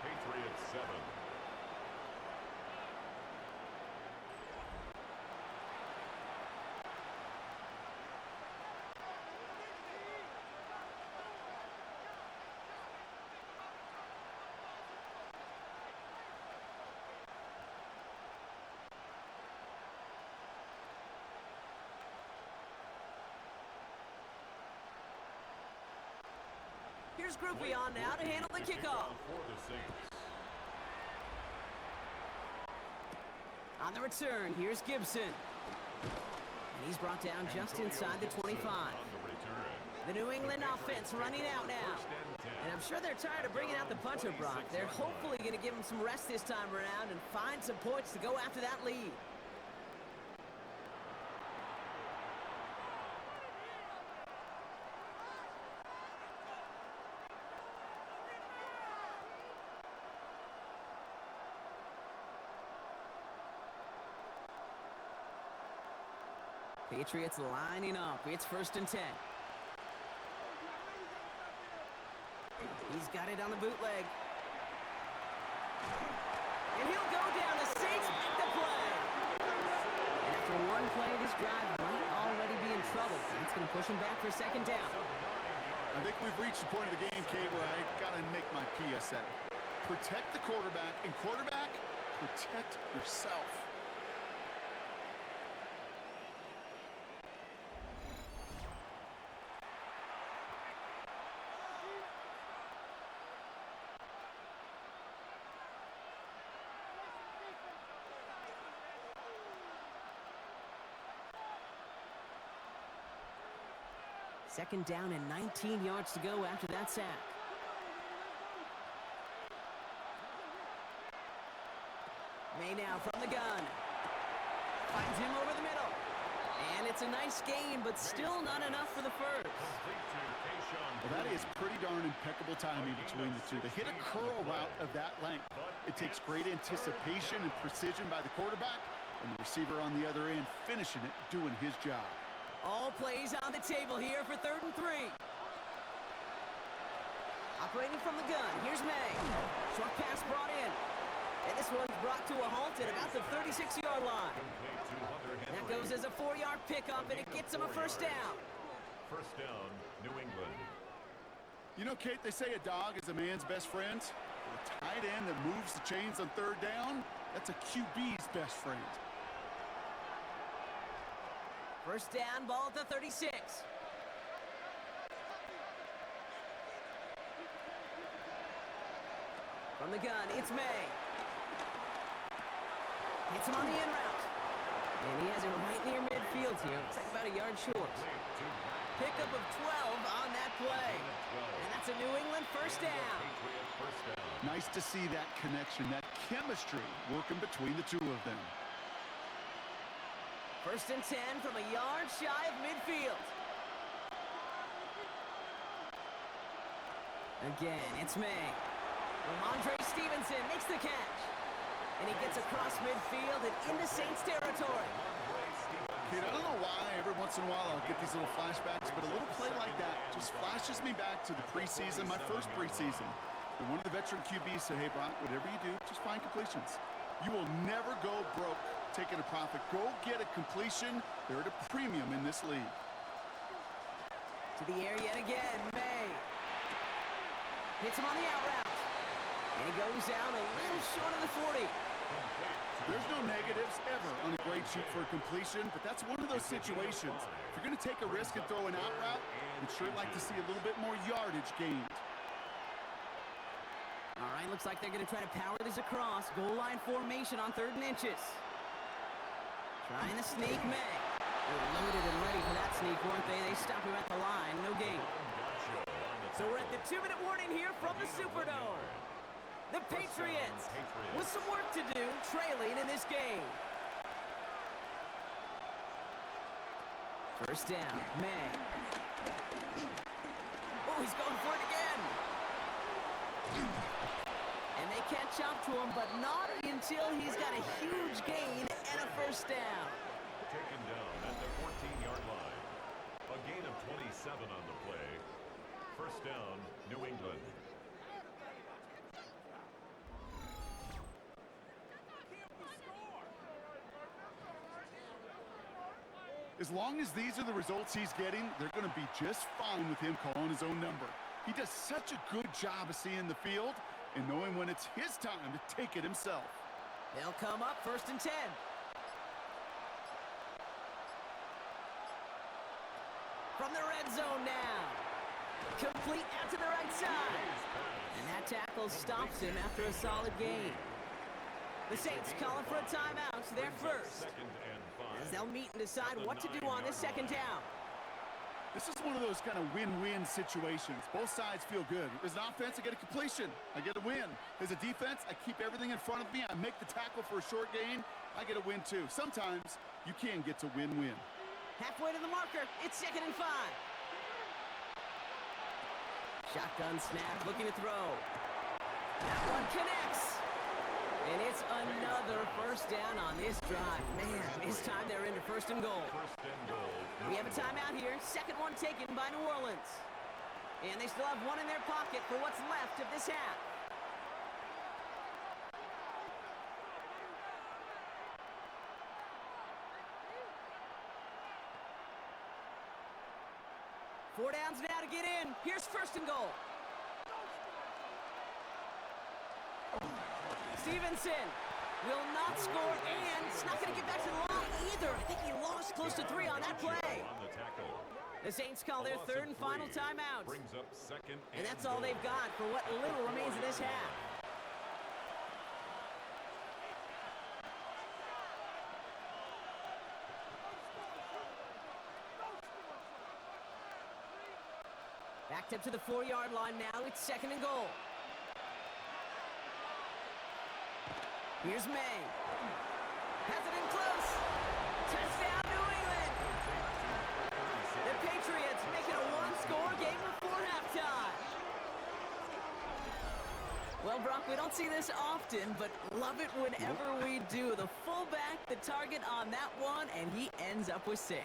Patriots 7. Here's Group B on now to handle the kickoff. For the Saints. On the return, here's Gibson. And he's brought down just inside the 25. The New England offense running out now. And I'm sure they're tired of bringing out the punter, Brock. They're hopefully going to give him some rest this time around and find some points to go after that lead. Patriots lining up. It's 1st and 10. He's got it on the bootleg. And he'll go down. The Saints make the play. And after one play, this drive might already be in trouble. That's going to push him back for 2nd down. I think we've reached the point of the game, Kate, where I got to make my PSA. Protect the quarterback, and quarterback, protect yourself. Second down and 19 yards to go after that sack. May now from the gun. Finds him over the middle. And it's a nice gain, but still not enough for the first. Well, that is pretty darn impeccable timing between the two. To hit a curl route of that length, it takes great anticipation and precision by the quarterback, and the receiver on the other end finishing it, doing his job. All plays on the table here for 3rd and 3. Operating from the gun, here's May. Short pass brought in. And this one's brought to a halt at about the 36-yard line. That goes as a 4-yard pickup, and it gets him a first down. First down, New England. You know, Kate, they say a dog is a man's best friend. Well, a tight end that moves the chains on 3rd down, that's a QB's best friend. First down, ball at the 36. From the gun, it's May. Hits him on the in route. And he has it right near midfield here. Looks like about a yard short. Pickup of 12 on that play. And that's a New England first down. Nice to see that connection, that chemistry working between the two of them. First and 10 from a yard shy of midfield. Again, it's May. Ramondre Stevenson makes the catch. And he gets across midfield and into Saints territory. Kid, I don't know why every once in a while I'll get these little flashbacks, but a little play like that just flashes me back to the preseason, my first preseason. And one of the veteran QBs said, hey, Brock, whatever you do, just find completions. You will never go broke taking a profit. Go get a completion. They're at a premium in this league. To the air yet again, May. Hits him on the out route. And he goes down a little short of the 40. There's no negatives ever on a grade sheet for a completion, but that's one of those situations. If you're going to take a risk and throw an out route, you'd sure like to see a little bit more yardage gained. All right, looks like they're going to try to power this across. Goal line formation on 3rd and inches. Trying to sneak May. They were loaded and ready for that sneak, weren't they? They stop him at the line. No gain. So we're at the 2-minute warning here from the Superdome. The Patriots with some work to do, trailing in this game. First down, May. Oh, he's going for it again. And they catch up to him, but not until he's got a huge gain and a first down. Taken down at the 14-yard line. A gain of 27 on the play. First down, New England. As long as these are the results he's getting, they're going to be just fine with him calling his own number. He does such a good job of seeing the field and knowing when it's his time to take it himself. They'll come up 1st and 10. From the red zone now. Complete out to the right side. And that tackle stops him after a solid gain. The Saints calling for a timeout. They're first. As they'll meet and decide what to do on this 2nd down. This is one of those kind of win-win situations. Both sides feel good. As an offense, I get a completion. I get a win. As a defense, I keep everything in front of me. I make the tackle for a short gain. I get a win, too. Sometimes you can get to win-win. Halfway to the marker. It's 2nd and 5. Shotgun snap, looking to throw. That one connects. And it's another first down on this drive. Man, this time they're into 1st and goal. We have a timeout here. 2nd one taken by New Orleans. And they still have one in their pocket for what's left of this half. Four downs now to get in. Here's 1st and goal. Stevenson will not score, and it's not going to get back to the line either. I think he lost close to 3 on that play. The Saints call their 3rd and final timeout. And that's all they've got for what little remains of this half. Backed up to the 4-yard line now. It's 2nd and goal. Here's May. Has it in close. Touchdown, New England. The Patriots make it a one-score game before halftime. Well, Brock, we don't see this often, but love it whenever we do. The fullback, the target on that one, and he ends up with 6.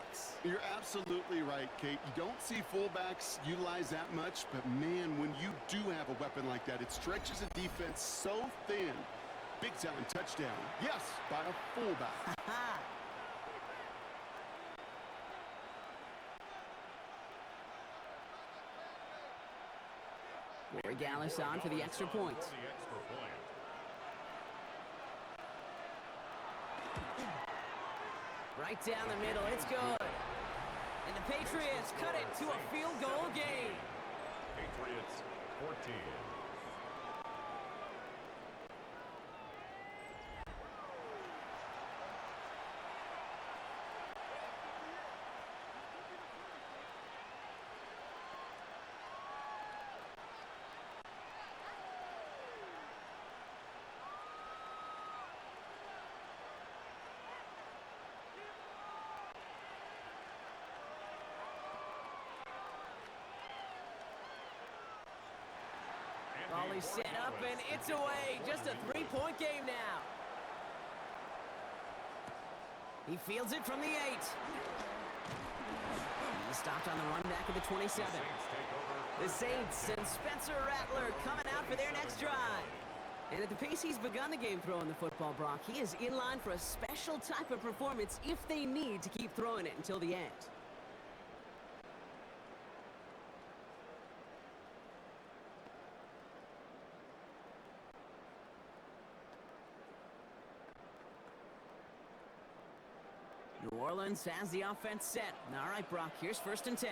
You're absolutely right, Kate. You don't see fullbacks utilize that much, but man, when you do have a weapon like that, it stretches a defense so thin. Big time touchdown. Yes, by a fullback. Corey Gallis on for the extra point. Right down the middle, it's good. And the Patriots cut it to a field goal game. Patriots 14. Volley set up, and it's away. Just a 3-point game now. He fields it from the 8. He stopped on the run back at the 27. The Saints and Spencer Rattler coming out for their next drive. And at the pace he's begun the game throwing the football, Brock, he is in line for a special type of performance if they need to keep throwing it until the end. New Orleans has the offense set. All right, Brock, here's 1st and 10.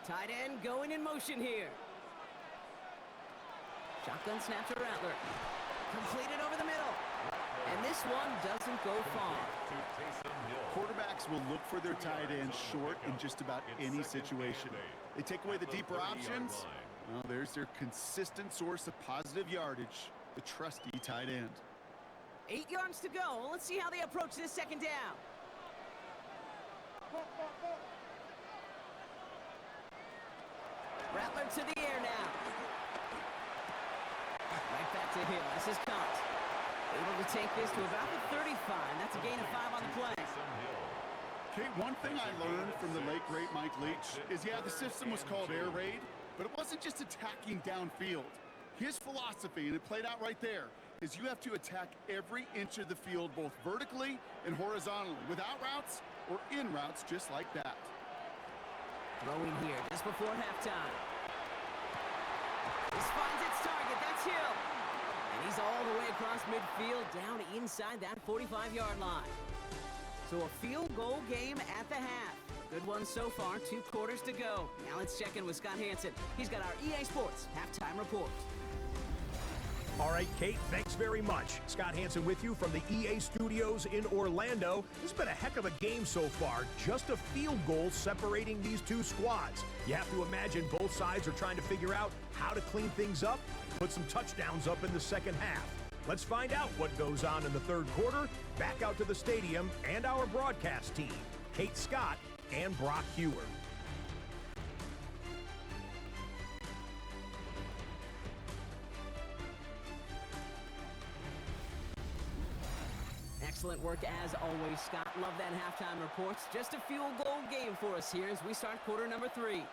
Tight end going in motion here. Shotgun snap to Rattler. Completed over the middle. And this one doesn't go far. Quarterbacks will look for their tight end short in just about any situation. They take away the deeper options. Well, there's their consistent source of positive yardage, the trusty tight end. 8 yards to go. Let's see how they approach this 2nd down. Rattler to the air now. Right back to Hill. This is caught. Able to take this to about the 35. That's a gain of 5 on the play. Kate, one thing I learned from the late, great Mike Leach is, yeah, the system was called air raid, but it wasn't just attacking downfield. His philosophy, and it played out right there, is you have to attack every inch of the field, both vertically and horizontally, without routes or in routes just like that. Throwing here just before halftime. This finds its target. That's Hill. And he's all the way across midfield, down inside that 45-yard line. So a field goal game at the half. Good one so far, 2 quarters to go. Now let's check in with Scott Hansen. He's got our EA Sports halftime report. All right, Kate, thanks very much. Scott Hansen with you from the EA Studios in Orlando. This has been a heck of a game so far. Just a field goal separating these two squads. You have to imagine both sides are trying to figure out how to clean things up, put some touchdowns up in the 2nd half. Let's find out what goes on in the 3rd quarter. Back out to the stadium and our broadcast team, Kate Scott and Brock Hewer. Excellent work as always, Scott. Love that halftime reports. Just a field goal game for us here as we start quarter number 3.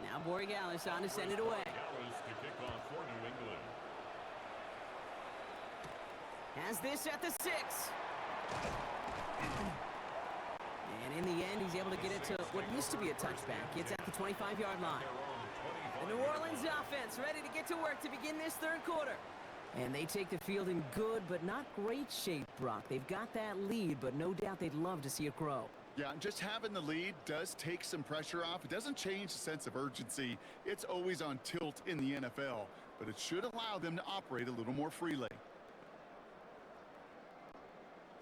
Now Borregales on to send it away. Gallis to kick off for New England. Has this at the 6. And in the end, he's able to get it to what used to be a touchback. It's at the 25-yard line. The New Orleans offense ready to get to work to begin this 3rd quarter. And they take the field in good but not great shape, Brock. They've got that lead, but no doubt they'd love to see it grow. Yeah, just having the lead does take some pressure off. It doesn't change the sense of urgency. It's always on tilt in the NFL, but it should allow them to operate a little more freely.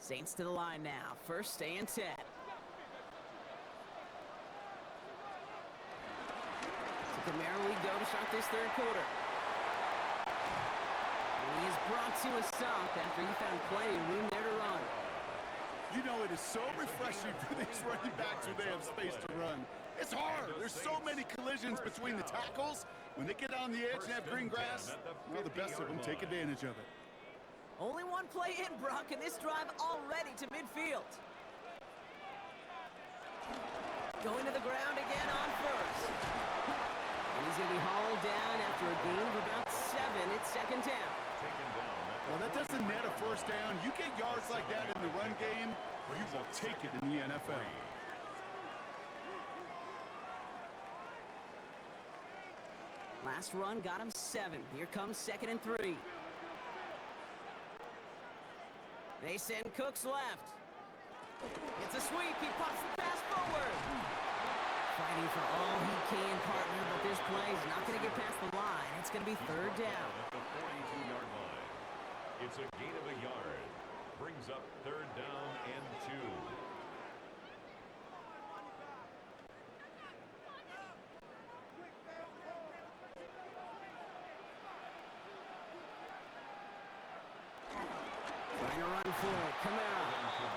Saints to the line now. First and 10. So Camaro we go to start this third quarter. And he is brought to a stop after he found plenty of room there to run. You know, it is so refreshing for these running backs when they have space to run. It's hard. There's so many collisions between the tackles. When they get on the edge and have green grass, well, the best of them take advantage of it. Only one play in, Brock, and this drive already to midfield. Going to the ground again on first. And he's going to be hauled down after a gain of about 7. It's second down. Well, that doesn't net a first down. You get yards like that in the run game, you will take it in the NFL. Last run got him 7. Here comes second and 3. They send Cooks left. It's a sweep. He pops the pass forward. Fighting for all he can, partner, but this play is not going to get past the line. It's going to be third down. At the 42-yard line. It's a gain of a yard. Brings up third down and 2. Trying to run for it. Camaro.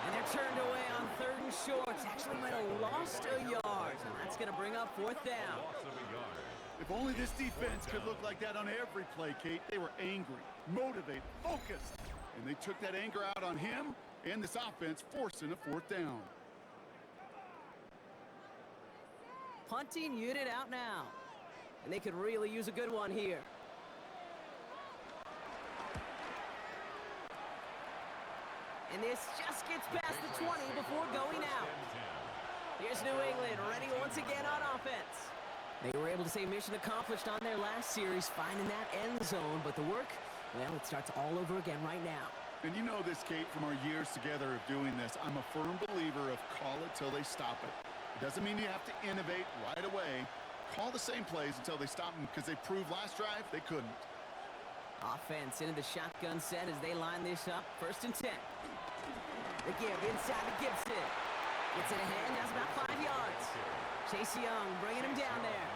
And they're turned away on third and short. Actually might have lost a yard. And that's going to bring up fourth down. Loss of a yard. If only this defense could look like that on every play, Kate. They were angry, motivated, focused. And they took that anger out on him and this offense, forcing a fourth down. Punting unit out now. And they could really use a good one here. And this just gets past the 20 before going out. Here's New England ready once again on offense. They were able to say mission accomplished on their last series, finding that end zone. But the work, well, it starts all over again right now. And you know this, Kate, from our years together of doing this. I'm a firm believer of call it till they stop it. It doesn't mean you have to innovate right away. Call the same plays until they stop them, because they proved last drive they couldn't. Offense into the shotgun set as they line this up. First and 10. The give inside to Gibson. Gets it ahead, that's about 5 yards. Chase Young bringing him down there.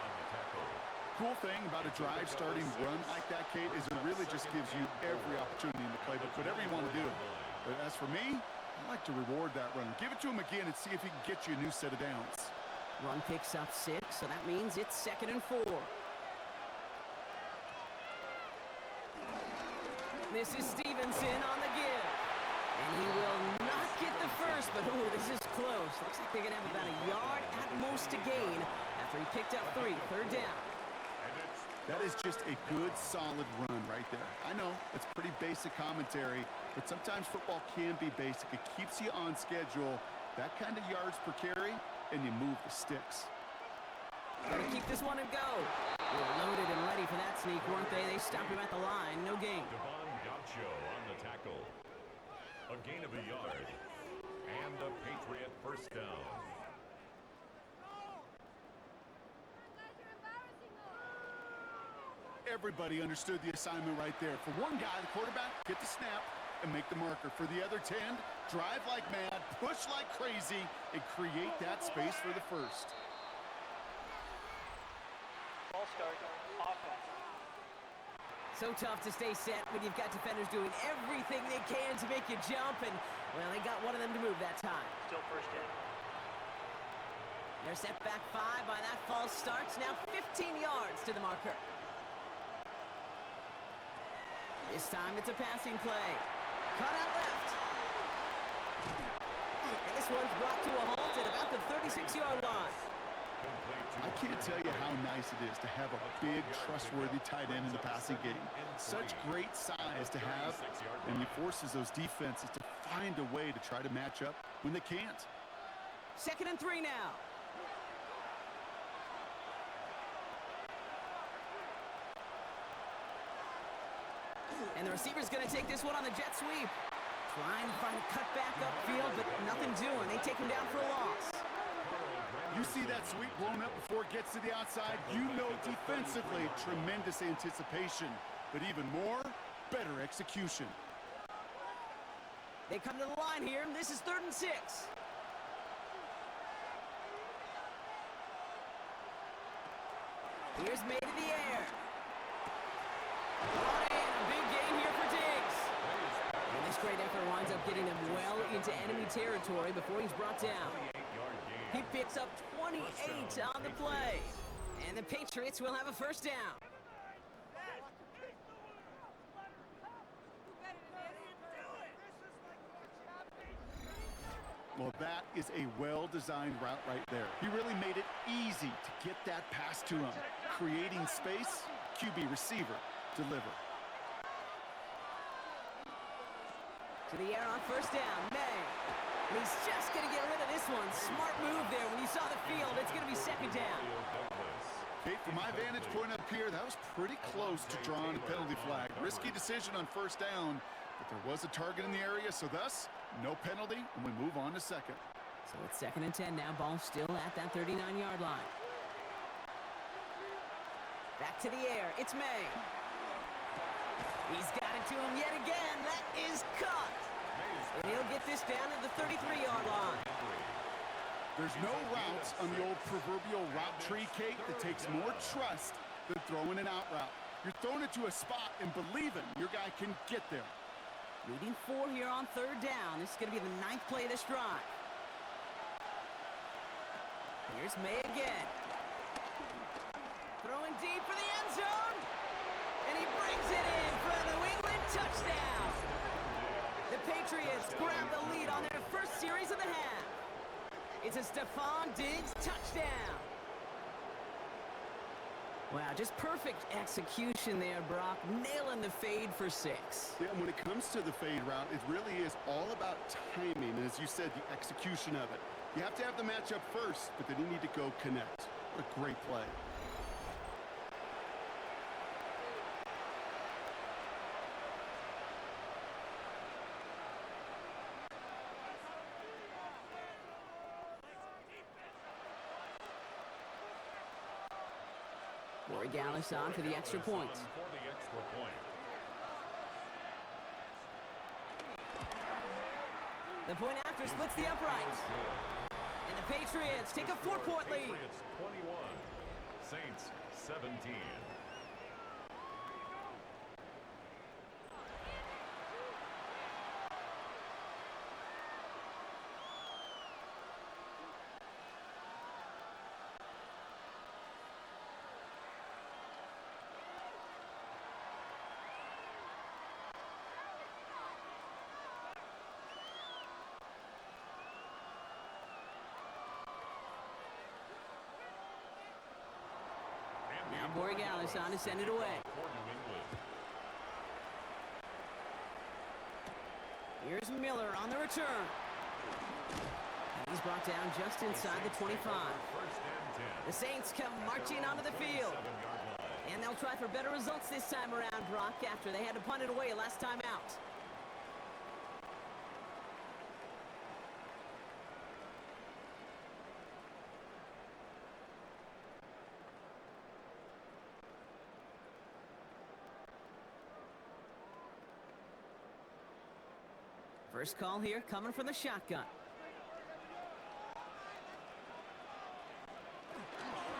Cool thing about a drive starting run like that, Kate, is it really just gives you every opportunity in the playbook, whatever you want to do. But as for me, I like to reward that run. Give it to him again and see if he can get you a new set of downs. Run picks up 6, so that means it's second and 4. This is Stevenson on the give. And he will not get the first, but ooh, this is close. Looks like they're going to have about a yard at most to gain after he picked up 3. Third down. That is just a good, solid run right there. I know, it's pretty basic commentary, but sometimes football can be basic. It keeps you on schedule. That kind of yards per carry, and you move the sticks. Gotta keep this one and go. They were loaded and ready for that sneak, weren't they? They stopped him at the line. No gain. Devon Gaucho on the tackle. A gain of a yard. And a Patriot first down. Everybody understood the assignment right there. For one guy, the quarterback, get the snap and make the marker. For the other 10, drive like mad, push like crazy, and create that space for the first. Ball start, offense. So tough to stay set when you've got defenders doing everything they can to make you jump, and, well, they got one of them to move that time. Still first in. They're set back 5 by that false start. Now 15 yards to the marker. This time it's a passing play. Cut out left. And this one's brought to a halt at about the 36-yard line. I can't tell you how nice it is to have a big, trustworthy tight end in the passing game. Such great size to have, and he forces those defenses to find a way to try to match up when they can't. Second and 3 now. And the receiver's going to take this one on the jet sweep. Trying to find a cut back upfield, but nothing doing. They take him down for a loss. You see that sweep blown up before it gets to the outside, you know defensively, tremendous anticipation. But even more, better execution. They come to the line here, and this is 3rd and 6. Here's May to the air. Brought in, a big gain here for Diggs. And this great effort winds up getting him well into enemy territory before he's brought down. He picks up 28 on the play. And the Patriots will have a first down. Well, that is a well-designed route right there. He really made it easy to get that pass to him. Creating space, QB receiver, deliver. To the air on first down, May. And he's just going to get rid of this one. Smart move there. When you saw the field, it's going to be 2nd down. Okay, from my vantage point up here, that was pretty close to drawing a penalty flag. Risky decision on first down, but there was a target in the area, so thus, no penalty, and we move on to 2nd. So it's 2nd and 10 now. Ball still at that 39-yard line. Back to the air. It's May. He's got it to him yet again. That is caught. And he'll get this down at the 33-yard line. There's no routes on the old proverbial route tree, Kate, that takes more trust than throwing an out route. You're throwing it to a spot and believing your guy can get there. Leading 4 here on 3rd down. This is going to be the 9th play of this drive. Here's May again. Throwing deep for the end zone. And he brings it in for a New England touchdown. The Patriots grab the lead on their first series of the half. It's a Stephon Diggs touchdown. Wow, just perfect execution there, Brock. Nailing the fade for 6. Yeah, and when it comes to the fade route, it really is all about timing, and as you said, the execution of it. You have to have the matchup first, but then you need to go connect. What a great play. Gallus on for the extra point. The point after splits the uprights. And the Patriots take a 4-point lead. Patriots 21, Saints 17. Gallus on to send it away. Here's Miller on the return. He's brought down just inside the 25. The Saints come marching onto the field. And they'll try for better results this time around, Brock, after they had to punt it away last time out. First call here coming from the shotgun.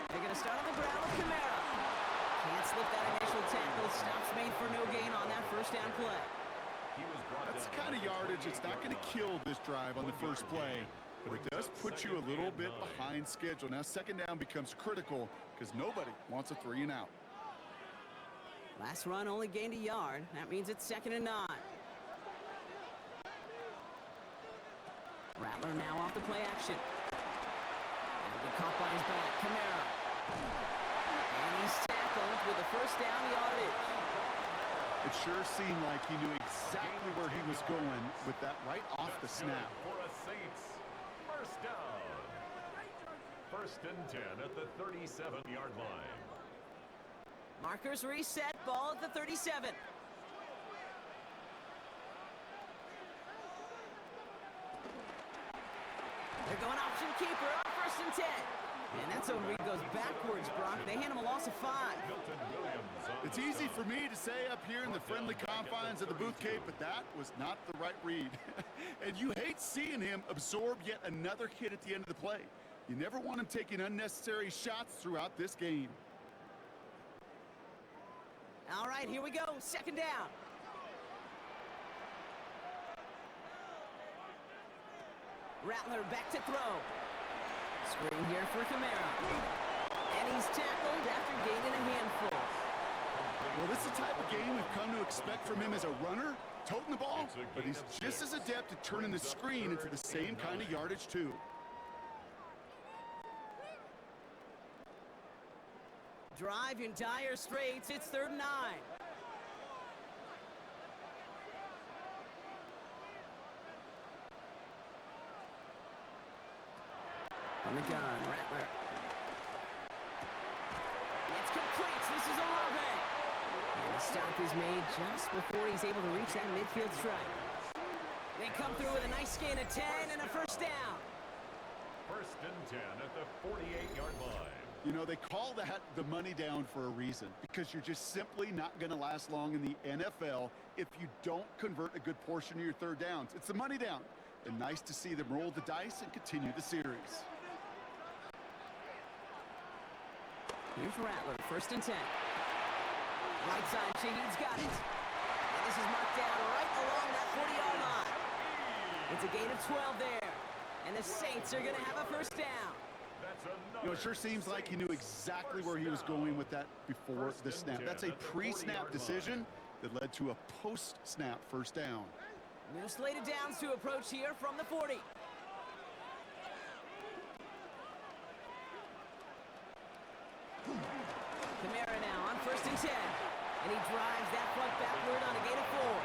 They're going to start on the ground with Kamara. Can't slip that initial tackle. Stops made for no gain on that first down play. That's the kind of yardage. It's not going to kill this drive on the first play, but it does put you a little bit behind schedule. Now 2nd down becomes critical because nobody wants a 3 and out. Last run only gained a yard. That means it's 2nd and 9. Rattler now off the play action. And be caught by his back, Kamara. And he's tackled with the first down yardage. It sure seemed like he knew exactly where he was going with that right off the snap. For a Saints first down. 1st and 10 at the 37-yard line. Markers reset, ball at the 37. They're going option keeper on 1st and 10. And that's when read goes backwards, Brock. They hand him a loss of 5. It's easy for me to say up here in the friendly confines of the booth, Kate, but that was not the right read. And you hate seeing him absorb yet another hit at the end of the play. You never want him taking unnecessary shots throughout this game. All right, here we go. Second down. Rattler back to throw. Screen here for Kamara. And he's tackled after gaining a handful. Well, this is the type of game we've come to expect from him as a runner, toting the ball, but he's just as adept at turning the screen into the same kind of yardage, too. Drive in dire straits. It's 3rd and 9. On the gun, Rattler. It's complete. This is Olave. And the stop is made just before he's able to reach that midfield strike. They come through with a nice gain of 10 and a first down. 1st and 10 at the 48-yard line. You know, they call that the money down for a reason, because you're just simply not going to last long in the NFL if you don't convert a good portion of your 3rd downs. It's the money down. And nice to see them roll the dice and continue the series. Here's Rattler, 1st and 10. Right side, Shaheed's got it. And this is marked down right along that 40-yard line. It's a gain of 12 there. And the Saints are going to have a first down. You know, it sure seems like he knew exactly where he was going with that before the snap. That's a pre-snap decision that led to a post-snap first down. New slated downs to approach here from the 40. Kamara now on 1st and 10. And he drives that front backward on a gain of 4.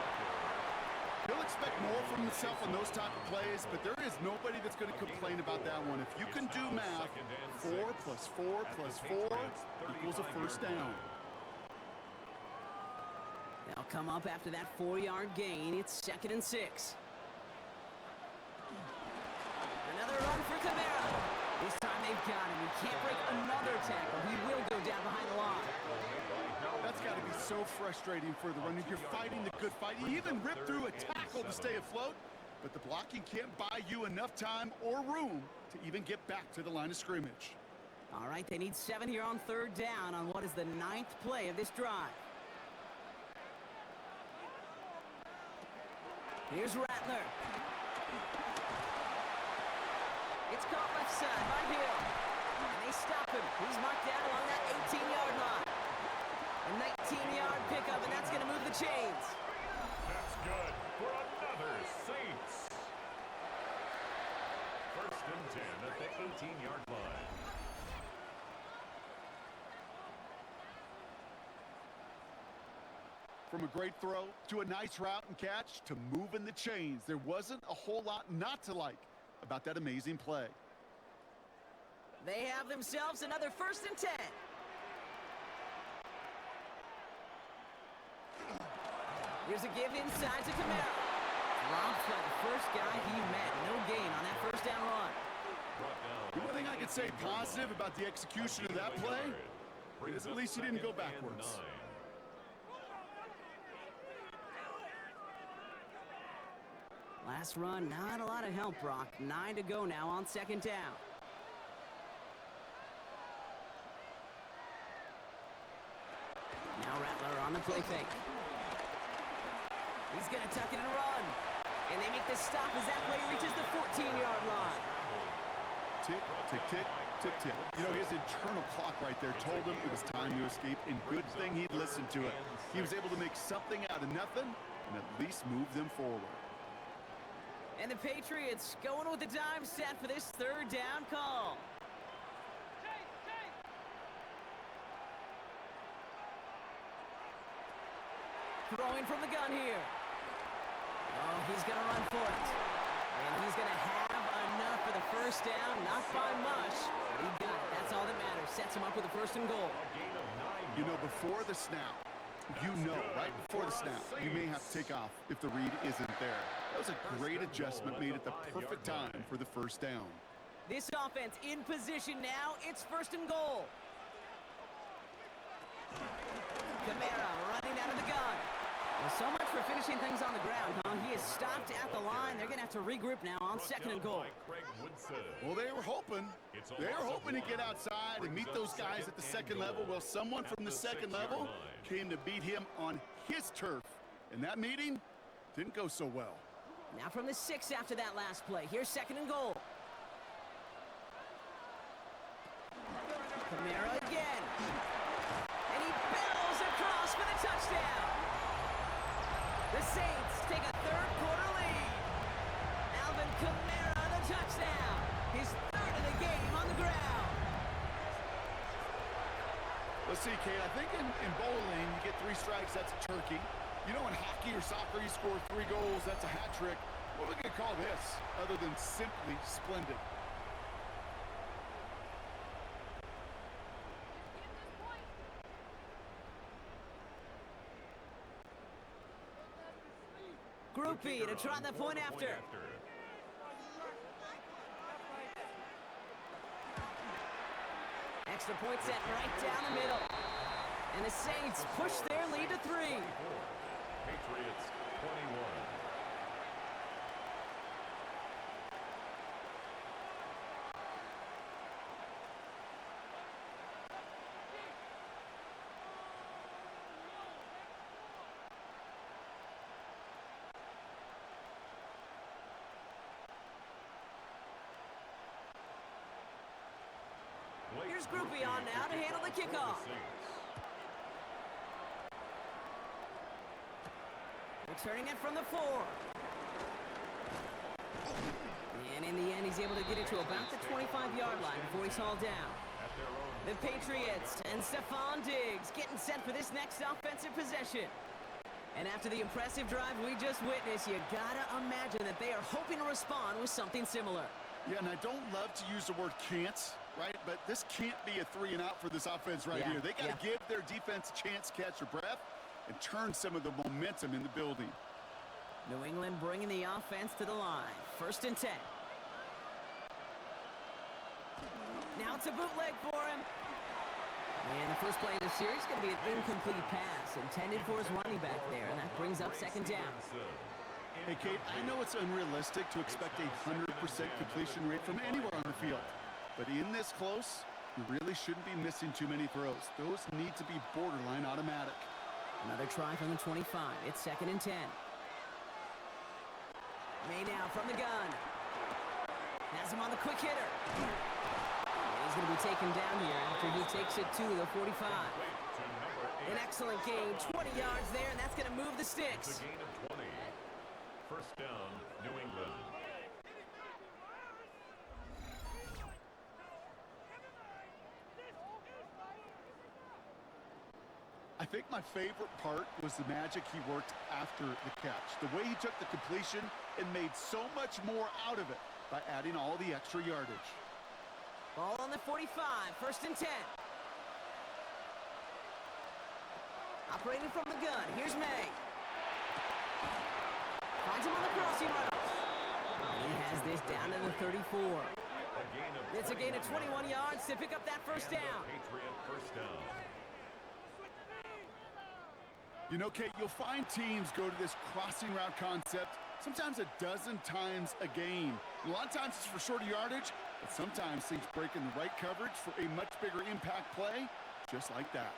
He'll expect more from himself on those type of plays, but there is nobody that's going to complain about that one. If you can do math, 4 plus 4 plus 4 equals a first down. They'll come up after that 4-yard gain. It's 2nd and 6. Another run for Kamara. This time they've got him. He can't break another tackle. He will go down behind the line. That's got to be so frustrating for the runner. You're fighting the good fight. You even ripped through a tackle to stay afloat, but the blocking can't buy you enough time or room to even get back to the line of scrimmage. All right, they need 7 here on 3rd down on what is the 9th play of this drive. Here's Rattler. It's caught left side by Hill. And they stop him. He's marked down along that 18-yard line. A 19-yard pickup, and that's going to move the chains. That's good for another Saints. 1st and 10 at the 18-yard line. From a great throw to a nice route and catch to moving the chains, there wasn't a whole lot not to like about that amazing play. They have themselves another 1st and 10. Here's a give inside to Kamara. Drops by the first guy he met. No gain on that first down run. The one thing I could say positive about the execution of that play is at least he didn't go backwards. Last run, not a lot of help, Brock. 9 to go now on 2nd down. Now Rattler on the play fake. He's going to tuck it and run. And they make the stop as that play reaches the 14-yard line. Tick, tick, tick, tick, tick. You know, his internal clock right there told him it was time to escape, and good thing he'd listened to it. He was able to make something out of nothing and at least move them forward. And the Patriots going with the dime set for this 3rd down call. Throwing from the gun here. Oh, he's going to run for it. And he's going to have enough for the first down. Not by much, but he got it. That's all that matters. Sets him up with a 1st and goal. You know, before the snap, right before the snap, you may have to take off if the read isn't there. That was a great adjustment made at the perfect time for the first down. This offense in position now. It's 1st and goal. Camara running out of the gun. Well, so much for finishing things on the ground, huh? He is stopped at the line. They're going to have to regroup now on 2nd and goal. Well, they were hoping to get outside and meet those guys at the 2nd level. Well, someone from the 2nd level came to beat him on his turf. And that meeting didn't go so well. Now from the 6 after that last play. Here's 2nd and goal. Camara again. And he barrels across for the touchdown. The Saints take a 3rd quarter lead. Alvin Kamara, the touchdown. His 3rd of the game on the ground. Let's see, Kate. I think in bowling, you get 3 strikes, that's a turkey. You know, in hockey or soccer, you score 3 goals, that's a hat trick. What are we going to call this other than simply splendid? Group B to try the point after. Extra point set right down the middle. And the Saints push their lead to 3. Patriots 21. Here's Group B on now to handle the kickoff. Returning it from the 4. And in the end, he's able to get it to about the 25-yard line before he's hauled down. The Patriots and Stephon Diggs getting set for this next offensive possession. And after the impressive drive we just witnessed, you gotta imagine that they are hoping to respond with something similar. Yeah, and I don't love to use the word can't, right? But this can't be a 3 and out for this offense right here. They got to give their defense a chance to catch their breath and turn some of the momentum in the building. New England bringing the offense to the line. 1st and 10. Now it's a bootleg for him. And the first play of the series is going to be an incomplete pass intended for his running back there, and that brings up 2nd down. Hey, Kate, I know it's unrealistic to expect a 100% completion rate from anywhere on the field. But in this close, you really shouldn't be missing too many throws. Those need to be borderline automatic. Another try from the 25. It's 2nd and 10. May now from the gun. Has him on the quick hitter. And he's going to be taken down here after he takes it to the 45. An excellent gain, 20 yards there, and that's going to move the sticks. It's a gain of 20. 1st down, New England. I think my favorite part was the magic he worked after the catch. The way he took the completion and made so much more out of it by adding all the extra yardage. Ball on the 45, 1st and 10. Operating from the gun, here's May. Finds him on the crossing route. He has this down to the 34. It's a gain of 21 yards to pick up that 1st down. Patriot 1st down. You know, Kate, you'll find teams go to this crossing route concept sometimes a dozen times a game. A lot of times it's for shorter yardage, but sometimes things break in the right coverage for a much bigger impact play, just like that.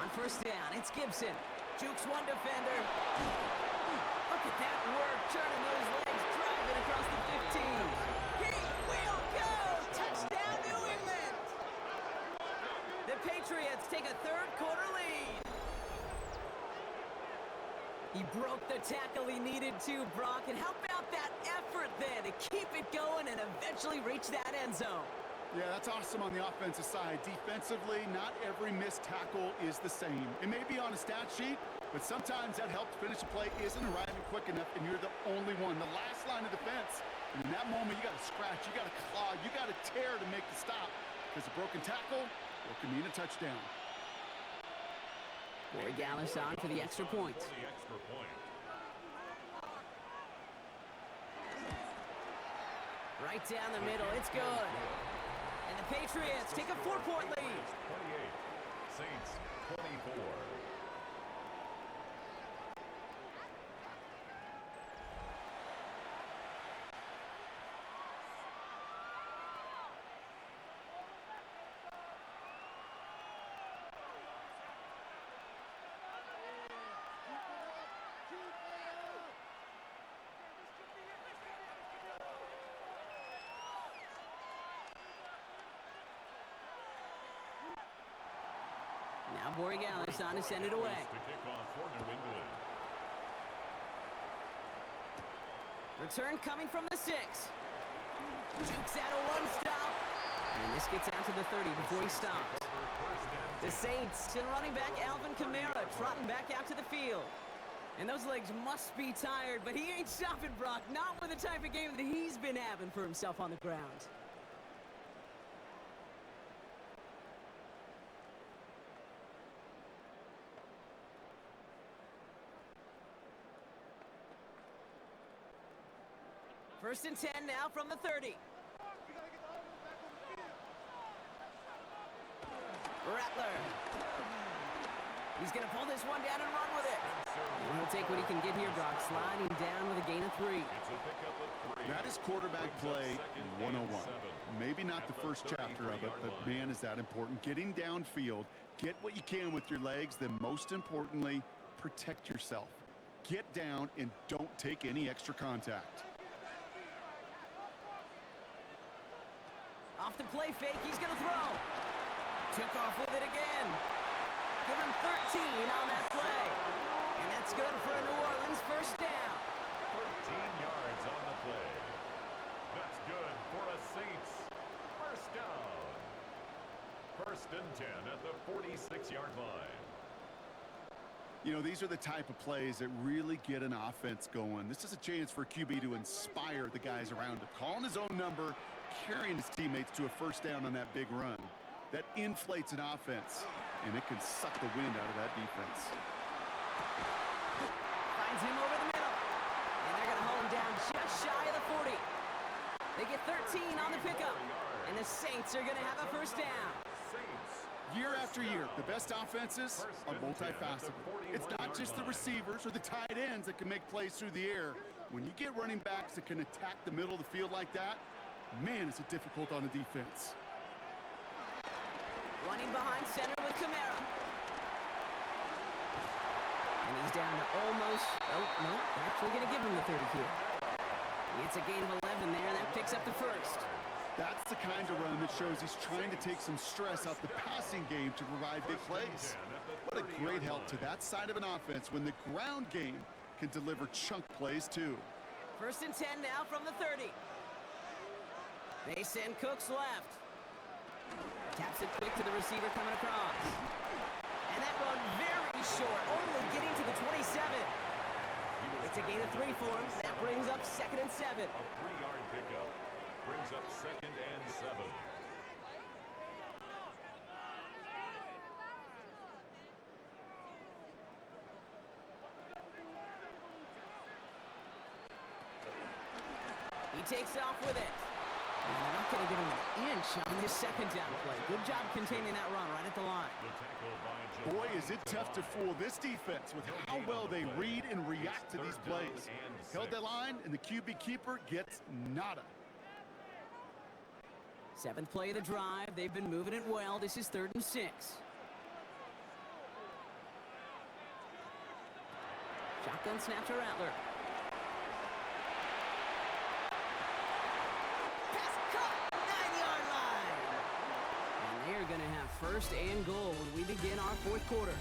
On 1st down, it's Gibson. Jukes one defender. Look at that work, turning those legs, driving across the 15. He will go! Touchdown, New England! The Patriots take a 3rd quarter lead. He broke the tackle he needed to, Brock. And how about that effort then to keep it going and eventually reach that end zone? Yeah, that's awesome on the offensive side. Defensively, not every missed tackle is the same. It may be on a stat sheet, but sometimes that help to finish a play isn't arriving quick enough, and you're the only one, the last line of defense. And in that moment, you got to scratch, you got to claw, you got to tear to make the stop, because a broken tackle can mean a touchdown. Corey Gallis on for the extra point. Right down the middle. It's good. And the Patriots take a 4-point lead. 28. Saints 24. Now Borregales on to send it away. To kick off for New England. Return coming from the 6. Jukes out a one-stop. And this gets out to the 30 before he stops. The Saints and running back Alvin Kamara trotting back out to the field. And those legs must be tired, but he ain't stopping, Brock. Not with the type of game that he's been having for himself on the ground. First and 10 now from the 30. Rattler. He's going to pull this one down and run with it. And he'll take what he can get here, Brock. Sliding down with a gain of 3. That is quarterback play 101. Maybe not the first chapter of it, but man, is that important. Getting downfield, get what you can with your legs, then most importantly, protect yourself. Get down and don't take any extra contact. Off the play fake, he's going to throw. Took off with it again. Give him 13 on that play. And that's good for a New Orleans first down. 13 yards on the play. That's good for a Saints first down. First and 10 at the 46-yard line. You know, these are the type of plays that really get an offense going. This is a chance for QB to inspire the guys around him. Calling his own number, carrying his teammates to a first down on that big run. That inflates an offense, and it can suck the wind out of that defense. Finds him over the middle. And they're going to hold him down just shy of the 40. They get 13 on the pickup. And the Saints are going to have a first down. Year after year, the best offenses are multifaceted. It's not just the receivers or the tight ends that can make plays through the air. When you get running backs that can attack the middle of the field like that, man, is it difficult on the defense. Running behind center with Kamara. And he's down to almost, oh, no, they're actually going to give him the 30 here. It's a gain of 11 there, and that picks up the first. That's the kind of run that shows he's trying to take some stress out the passing game to provide big plays. What a great help to that side of an offense when the ground game can deliver chunk plays too. First and 10 now from the 30. They send Cooks left. Taps it quick to the receiver coming across. And that run very short, only getting to the 27. It's a gain of 3 for him. That brings up 2nd and 7. A 3-yard pickup brings up 2nd and 7. He takes off with it. And they're not going to give him an inch on this 2nd down play. Good job containing that run right at the line. Boy, is it tough to fool this defense with how well they read and react to these plays. Held that line, and the QB keeper gets nada. 7th play of the drive. They've been moving it well. This is 3rd and 6. Shotgun snap to Rattler. Pass caught, 9-yard line. And they're going to have 1st and goal when we begin our 4th quarter.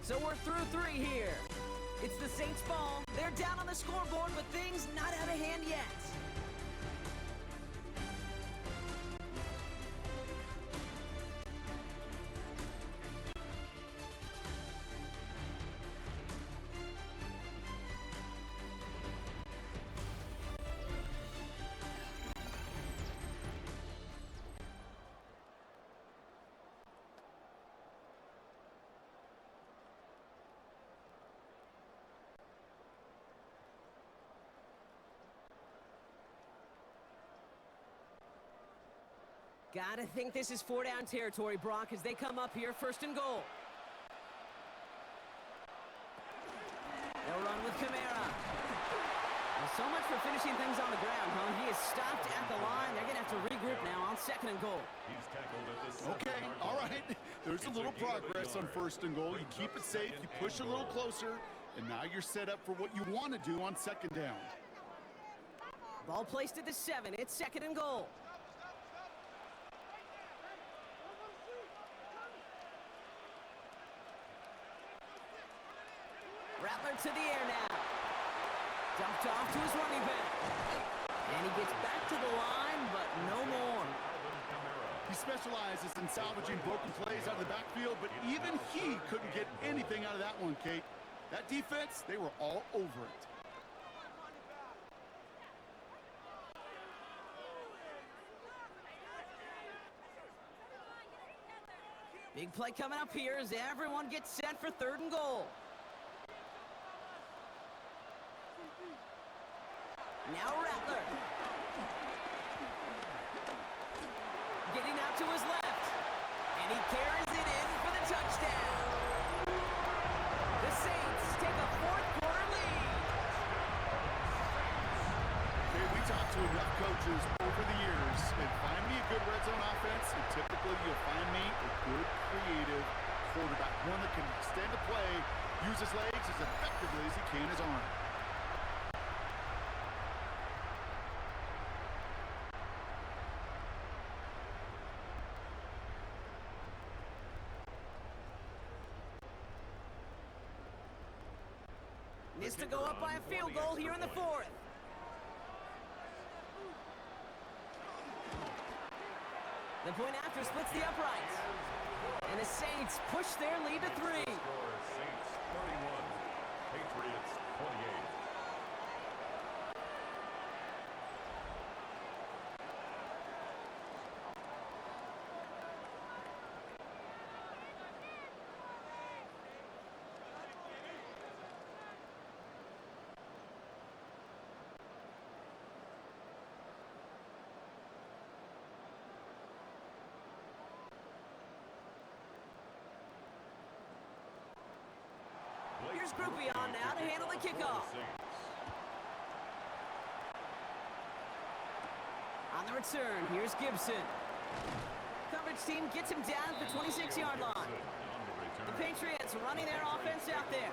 So we're through 3 here. It's the Saints ball. They're down on the scoreboard, but things not out of hand yet. Gotta think this is 4-down territory, Brock, as they come up here, 1st and goal. They'll run with Kamara. Well, so much for finishing things on the ground, huh? He is stopped at the line. They're going to have to regroup now on 2nd and goal. He's tackled at the Okay, all right. There's a little progress on 1st and goal. You keep it safe, you push a little closer, and now you're set up for what you want to do on 2nd down. Ball placed at the 7. It's 2nd and goal. Rattler to the air now. Dumped off to his running back. And he gets back to the line, but no more. He specializes in salvaging broken plays out of the backfield, but even he couldn't get anything out of that one, Kate. That defense, they were all over it. Big play coming up here as everyone gets set for 3rd and goal. Now Rattler. Getting out to his left. And he carries it in for the touchdown. The Saints take a 4th quarter lead. Okay, we talked to enough coaches over the years, and find me a good red zone offense, and typically you'll find me a good creative quarterback. One that can extend a play, use his legs as effectively as he can his arm. Needs to go up by a field goal here in the 4th. The point after splits the uprights. And the Saints push their lead to 3. Score Saints 31, Patriots 28. Here's Groupie on now to handle the kickoff. On the return, here's Gibson. Coverage team gets him down at the 26-yard line. The Patriots running their offense out there.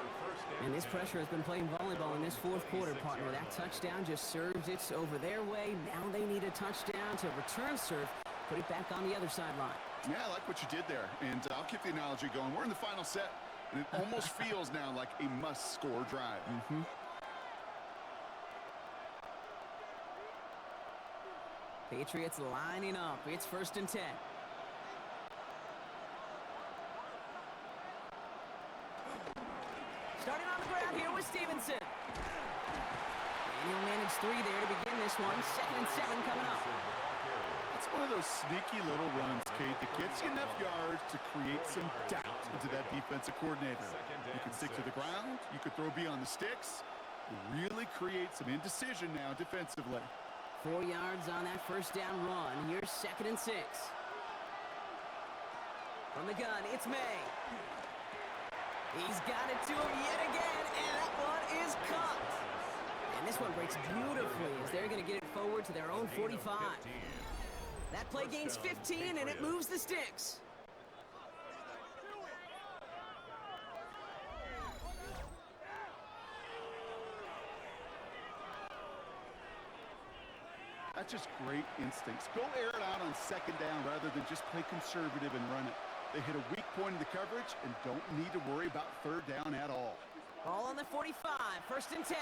And this pressure has been playing volleyball in this 4th quarter, partner. That touchdown just serves it over their way. Now they need a touchdown to return serve, put it back on the other sideline. Yeah, I like what you did there, and I'll keep the analogy going. We're in the final set, and it almost feels now like a must-score drive. Patriots lining up. It's 1st and 10. Starting on the ground here with Stevenson. And he'll manage 3 there to begin this one. 2nd and 7 coming up. It's one of those sneaky little runs, Kate, that gets you enough yards to create some doubt into that defensive coordinator. You can stick to the ground. You could throw beyond the sticks. Really create some indecision now defensively. 4 yards on that 1st down run. Here's 2nd and 6. From the gun, it's May. He's got it to him yet again, and that one is caught. And this one breaks beautifully as they're going to get it forward to their own 45. That play gains 15, and it moves the sticks. That's just great instincts. Go air it out on 2nd down rather than just play conservative and run it. They hit a weak point in the coverage and don't need to worry about 3rd down at all. Ball on the 45, 1st and 10.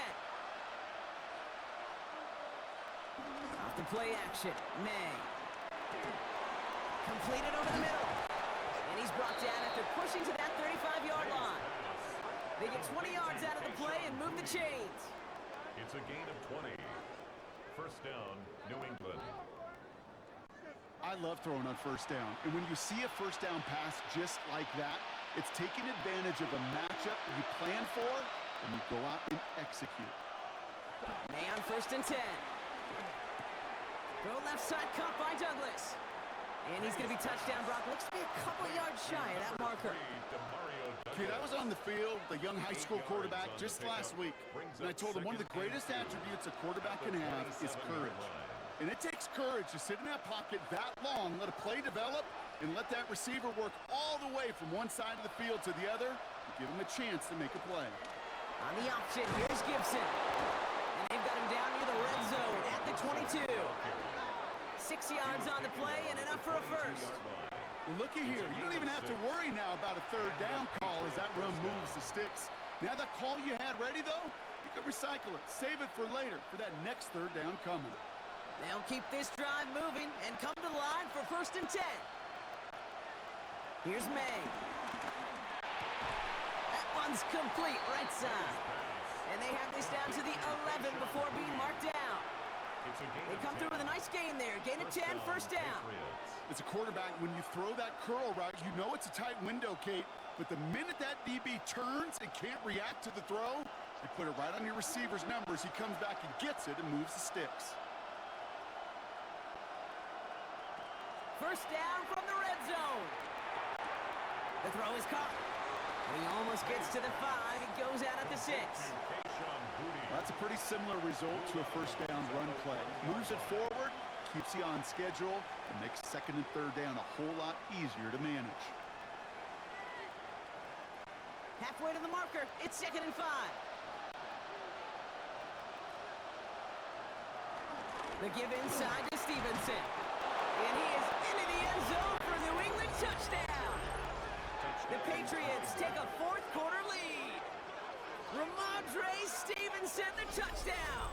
Off the play action, May. Completed over the middle. And he's brought down after pushing to that 35-yard line. They get 20 yards out of the play and move the chains. It's a gain of 20. 1st down, New England. I love throwing on 1st down. And when you see a 1st down pass just like that, it's taking advantage of a matchup you plan for, and you go out and execute. May on 1st and 10. Throw left side cut by Douglas. And he's going to be touchdown, Brock. Looks to be a couple yards shy of that marker. Kid, I was on the field, the young high school quarterback, just last week, and I told him one of the greatest attributes a quarterback can have is courage. And it takes courage to sit in that pocket that long, let a play develop, and let that receiver work all the way from one side of the field to the other to give him a chance to make a play. On the option, here's Gibson. And they've got him down near the red zone at the 22. 6 yards on the play and enough for a first. Well, looky here. You don't even have to worry now about a third down call as that run moves the sticks. Now that call you had ready, though, you can recycle it. Save it for later for that next third down coming. They'll keep this drive moving and come to the line for 1st and 10. Here's May. That one's complete right side. And they have this down to the 11 before being marked down. They come through with a nice gain there. Gain of 10, 1st down. As a quarterback, when you throw that curl route, you know it's a tight window, Kate. But the minute that DB turns and can't react to the throw, you put it right on your receiver's numbers. He comes back and gets it and moves the sticks. 1st down from the red zone. The throw is caught. And he almost gets to the 5. It goes out at the 6. That's a pretty similar result to a 1st down run play. Moves it forward, keeps you on schedule, and makes 2nd and 3rd down a whole lot easier to manage. Halfway to the marker. It's 2nd and 5. The give inside to Stevenson. And he is into the end zone for a New England touchdown. The Patriots take a 4th quarter lead. Ramondre Stevenson, the touchdown.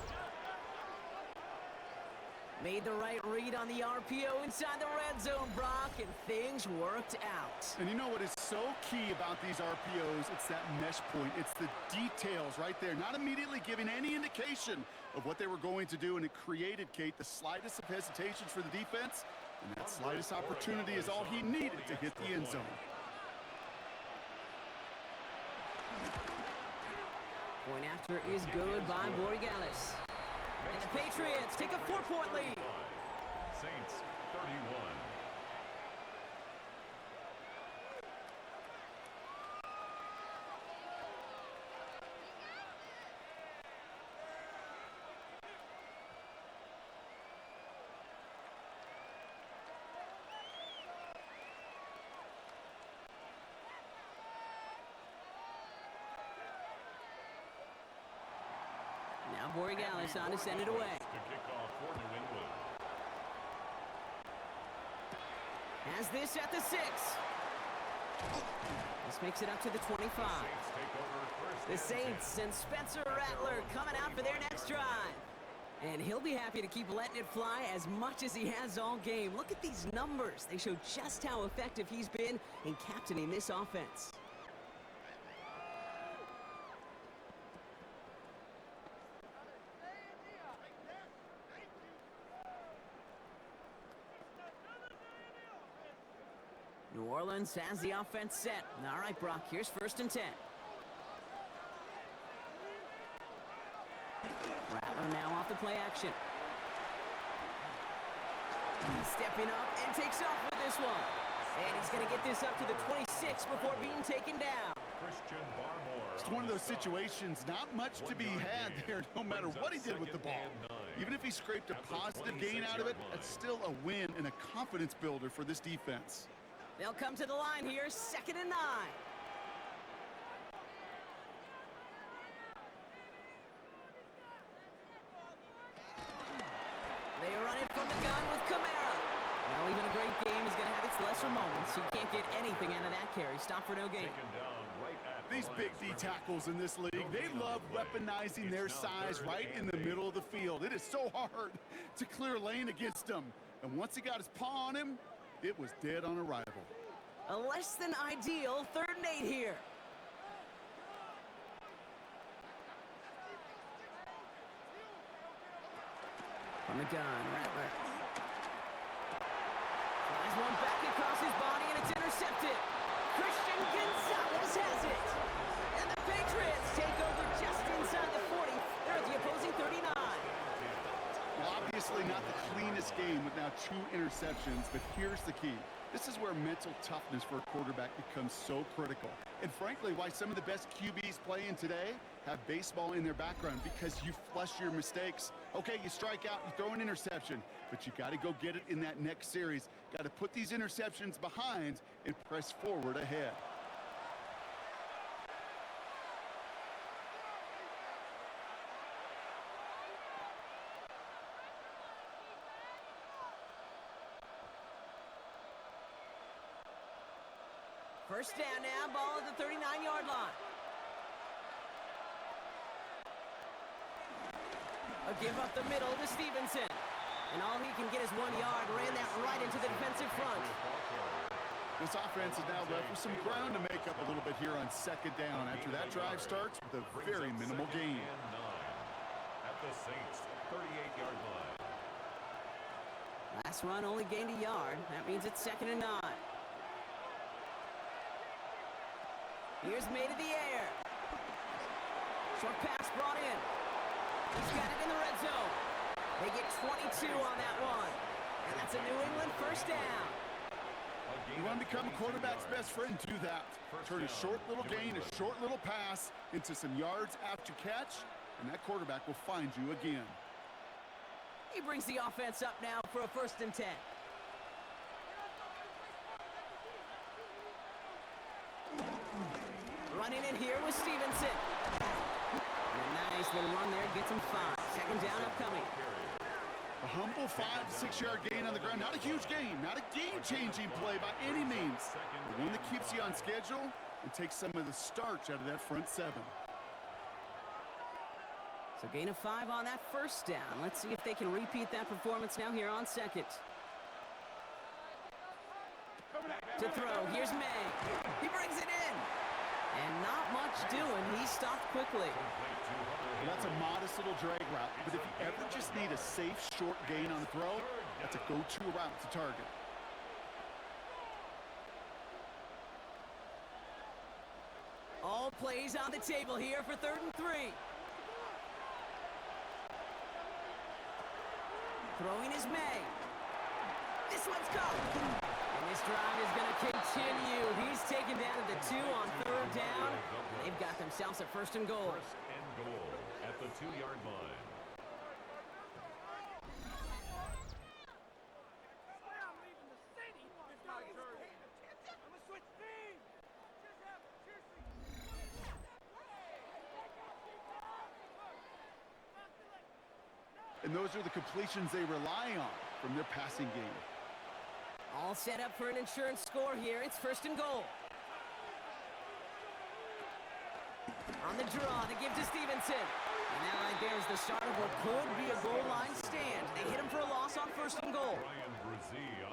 Made the right read on the RPO inside the red zone, Brock, and things worked out. And you know what is so key about these RPOs? It's that mesh point. It's the details right there, not immediately giving any indication of what they were going to do, and it created, Kate, the slightest of hesitations for the defense, and that slightest opportunity is all he needed to hit the end zone. Point after is good by Borregales. And the Patriots take a 4-point lead. Saints 31. Now Borregales on to send it away. To kick off for New England. Has this at the 6. This makes it up to the 25. Saints take over 1st The and 10. Saints and Spencer Rattler coming out for their next drive. And he'll be happy to keep letting it fly as much as he has all game. Look at these numbers. They show just how effective he's been in captaining this offense. New Orleans has the offense set. All right, Brock, here's 1st and 10. Rattler now off the play action. He's stepping up and takes off with this one. And he's going to get this up to the 26 before being taken down. Christian Barmore. It's one of those situations, not much to be had there, no matter what he did with the ball. Even if he scraped a positive gain out of it, it's still a win and a confidence builder for this defense. They'll come to the line here, 2nd and 9. They run it from the gun with Kamara. Well, even a great game is going to have its lesser moments. You can't get anything out of that carry. Stop for no gain. Taken down right at the These line big of D scrimmage. tackles in this league, they love weaponizing their size right in the middle of the field. It is so hard to clear lane against them. And once he got his paw on him, it was dead on arrival. A less than ideal 3rd and 8 here. From the gun, Rattler. Flies one back across his body, and it's intercepted. Christian Gonzalez has it. And the Patriots take over just inside the 40. They're at the opposing 39. Well, obvious Obviously not the cleanest game with now 2 interceptions, but here's the key. This is where mental toughness for a quarterback becomes so critical. And frankly, why some of the best QBs playing today have baseball in their background, because you flush your mistakes. Okay, you strike out, you throw an interception, but you got to go get it in that next series. Got to put these interceptions behind and press forward ahead. First down now, ball at the 39-yard line. A give up the middle to Stevenson. And all he can get is 1 yard. Ran that right into the defensive front. This offense is now left with some ground to make up a little bit here on second down after that drive starts with a very minimal gain. At the Saints' 38-yard line. Last run only gained a yard. That means it's 2nd and 9. Here's made in the air. Short pass brought in. He's got it in the red zone. They get 22 on that one. And that's a New England first down. You want to become a quarterback's best friend, do that. Turn a short little gain, a short little pass into some yards after catch, and that quarterback will find you again. He brings the offense up now for a 1st and 10. Running in here with Stevenson. And a nice little run there, gets him 5. 2nd down upcoming. A humble 5 to 6 yard gain on the ground. Not a huge gain, not a game-changing play by any means. But one that keeps you on schedule and takes some of the starch out of that front 7. So gain of 5 on that 1st down. Let's see if they can repeat that performance now here on 2nd. To throw, here's May. He brings it in. And not much doing. He stopped quickly. Well, that's a modest little drag route, but if you ever just need a safe, short gain on the throw, that's a go-to route to target. All plays on the table here for 3rd and 3. Throwing is May. This one's caught. And this drive is going to continue. He's taken down to the 2 on 3rd down. They've got themselves a 1st and goal. 1st and goal at the 2-yard line. And those are the completions they rely on from their passing game. All set up for an insurance score here. It's 1st and goal. On the draw, the give to Stevenson. And now right there's the start of what could be a goal line stand. They hit him for a loss on 1st and goal.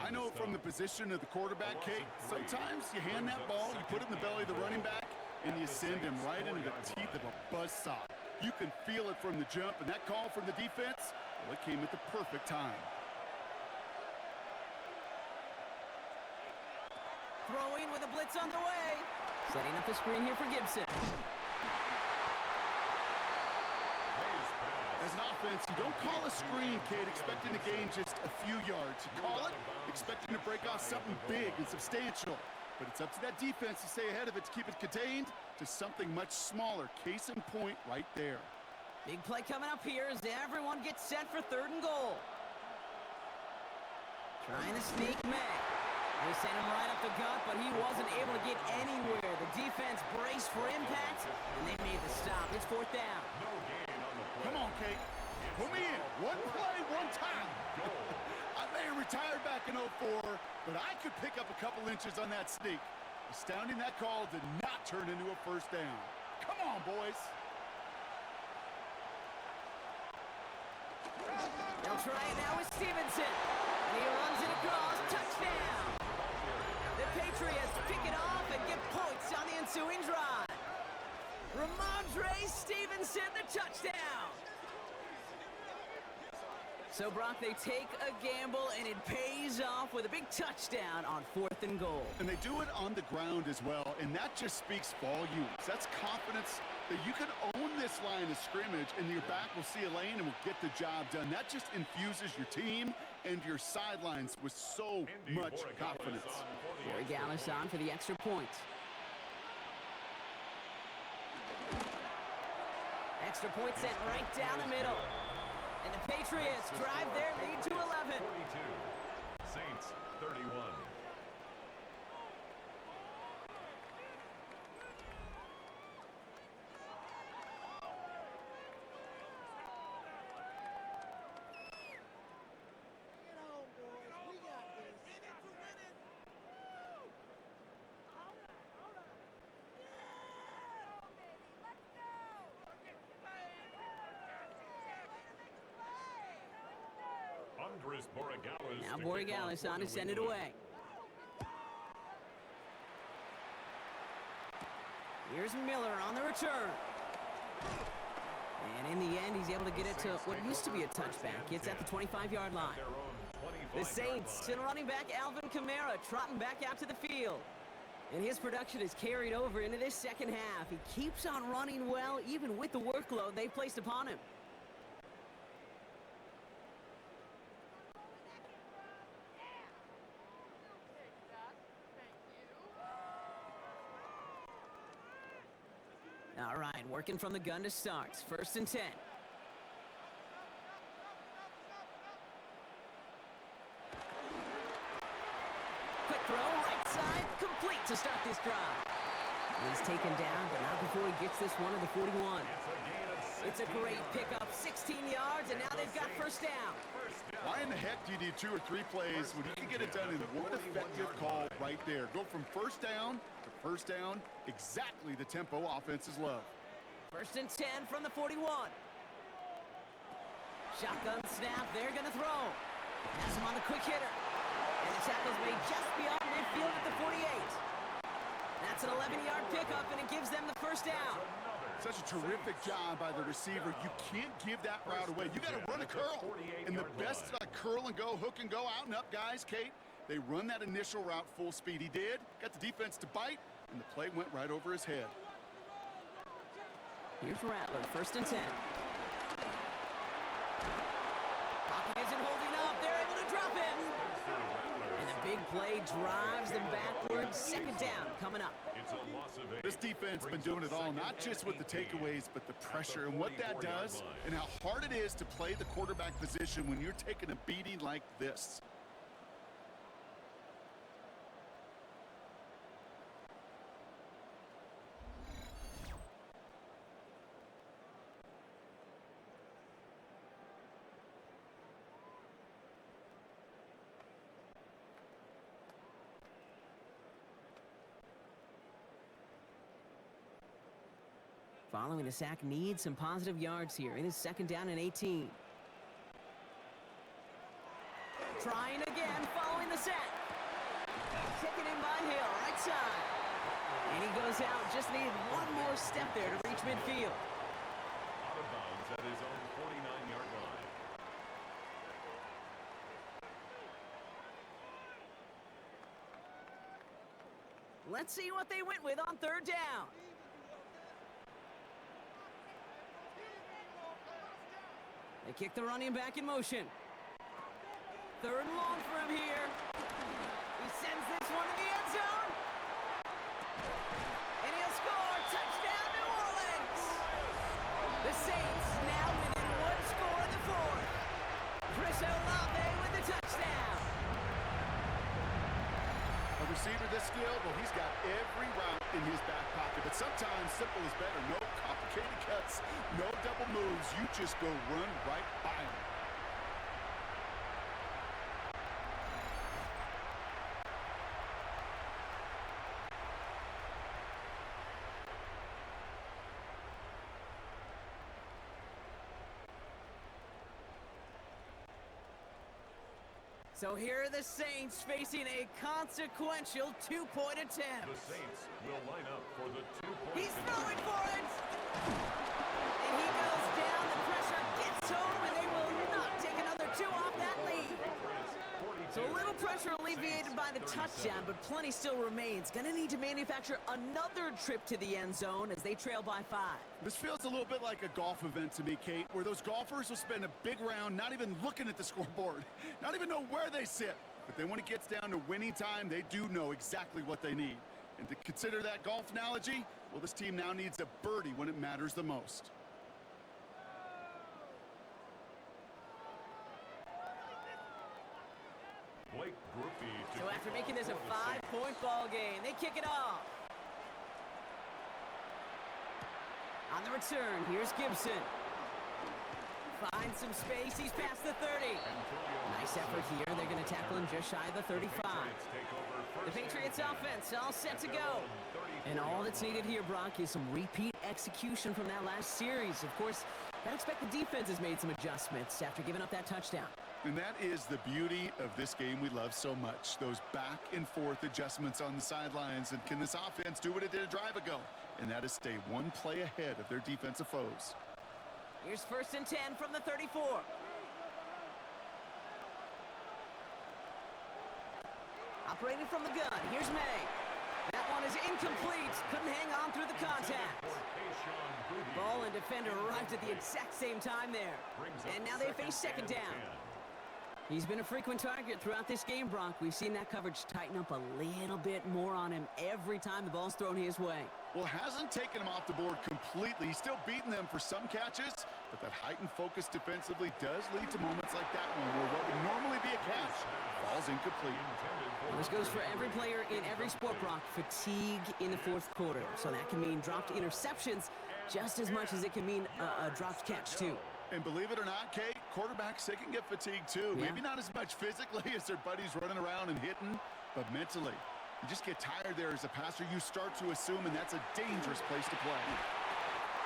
I know from the position of the quarterback, Kate, sometimes you hand that ball, you put it in the belly of the running back, and you send him right into the teeth of a buzzsaw. You can feel it from the jump, and that call from the defense, well, it came at the perfect time. Throwing with a blitz on the way. Setting up the screen here for Gibson. As an offense, you don't call a screen, Kate, expecting to gain just a few yards. You call it expecting to break off something big and substantial. But it's up to that defense to stay ahead of it, to keep it contained to something much smaller. Case in point right there. Big play coming up here as everyone gets set for 3rd and goal. Trying to sneak May. They sent him right up the gut, but he wasn't able to get anywhere. The defense braced for impact, and they made the stop. It's 4th down. No gain on the play. Come on, Kate. Put me in. One play, one time. I may have retired back in 04, but I could pick up a couple inches on that sneak. Astounding that call did not turn into a 1st down. Come on, boys. They'll try it now with Stevenson. And he runs it across. Touchdown. The Patriots pick it off and get points on the ensuing drive. Ramondre Stevenson, the touchdown. So, Brock, they take a gamble, and it pays off with a big touchdown on 4th and goal. And they do it on the ground as well, and that just speaks volumes. That's confidence that you can own this line of scrimmage, and your back will see a lane and will get the job done. That just infuses your team and your sidelines with so much confidence. Borregales on for the extra point. Extra point sent right down the middle. And the Patriots drive their lead to 11. 42. Saints 31. Now Borregales on to send it away. Here's Miller on the return. And in the end, he's able to get it to what used to be a touchback. It's at the 25-yard line. The Saints send running back Alvin Kamara trotting back out to the field. And his production is carried over into this second half. He keeps on running well, even with the workload they've placed upon him. All right, working from the gun to start. 1st and 10. Quick throw, right side, complete to start this drive. He's taken down, but not before he gets this one to the 41. It's a great pickup, 16 yards, and now they've got 1st down. Why in the heck do you need 2 or 3 plays when you can get it done in one effective call right there? Go from 1st down to 1st down, exactly the tempo offenses love. 1st and 10 from the 41. Shotgun snap, they're going to throw. Has him on the quick hitter. And the tackle's made just beyond midfield at the 48. That's an 11-yard pickup, and it gives them the 1st down. Such a terrific job by the receiver. You can't give that route away. You got to run a curl. And the best curl and go, hook and go, out and up, guys, Kate. They run that initial route full speed. He did. Got the defense to bite, and the play went right over his head. Here's Rattler, 1st and 10. Pocket isn't holding up. They're able to drop it. And the big play drives them backwards. 2nd down coming up. This defense been doing it all, not just with the takeaways, but the pressure and what that does and how hard it is to play the quarterback position when you're taking a beating like this. Following the sack needs some positive yards here. It is 2nd down and 18. Trying again following the sack. Taken in by Hill, right side. And he goes out, just needed one more step there to reach midfield. Out of bounds at his own 49-yard line. Let's see what they went with on 3rd down. They kick the running back in motion. 3rd and long for him here. He sends this one to the end zone. And he'll score. Touchdown, New Orleans. The Saints now within 1 score in the 4th. Chris Olave with the touchdown. A receiver this skilled, well, he's got every route in his back pocket, but sometimes simple is better. No complicated cuts, no double moves. You just go run right by him. So here are the Saints facing a consequential 2-point attempt. The Saints will line up for the 2-point. He's throwing for it! And he goes down. The pressure gets home, and they will not take another 2 little pressure alleviated by the touchdown, but plenty still remains. Gonna need to manufacture another trip to the end zone as they trail by 5. This feels a little bit like a golf event to me, Kate, where those golfers will spend a big round not even looking at the scoreboard, not even know where they sit. But then when it gets down to winning time, they do know exactly what they need. And to consider that golf analogy, well, this team now needs a birdie when it matters the most. So after making this a 5-point ball game, they kick it off. On the return, here's Gibson. Finds some space, he's past the 30. Nice effort here, they're going to tackle him just shy of the 35. The Patriots offense all set to go. And all that's needed here, Brock, is some repeat execution from that last series. Of course, I expect the defense has made some adjustments after giving up that touchdown. And that is the beauty of this game we love so much. Those back and forth adjustments on the sidelines. And can this offense do what it did a drive ago? And that is stay one play ahead of their defensive foes. Here's 1st and 10 from the 34. Operating from the gun, here's May. That one is incomplete. Couldn't hang on through the contact. Ball and defender arrived at the exact same time there. And now they face 2nd down. He's been a frequent target throughout this game, Brock. We've seen that coverage tighten up a little bit more on him every time the ball's thrown his way. Well, hasn't taken him off the board completely. He's still beating them for some catches, but that heightened focus defensively does lead to moments like that one where what would normally be a catch falls incomplete. Well, this goes for every player in every sport, Brock. Fatigue in the 4th quarter. So that can mean dropped interceptions just as much as it can mean a dropped catch, too. And believe it or not, Kate, quarterbacks, they can get fatigued too. Yeah. Maybe not as much physically as their buddies running around and hitting, but mentally. You just get tired there as a passer. You start to assume, and that's a dangerous place to play.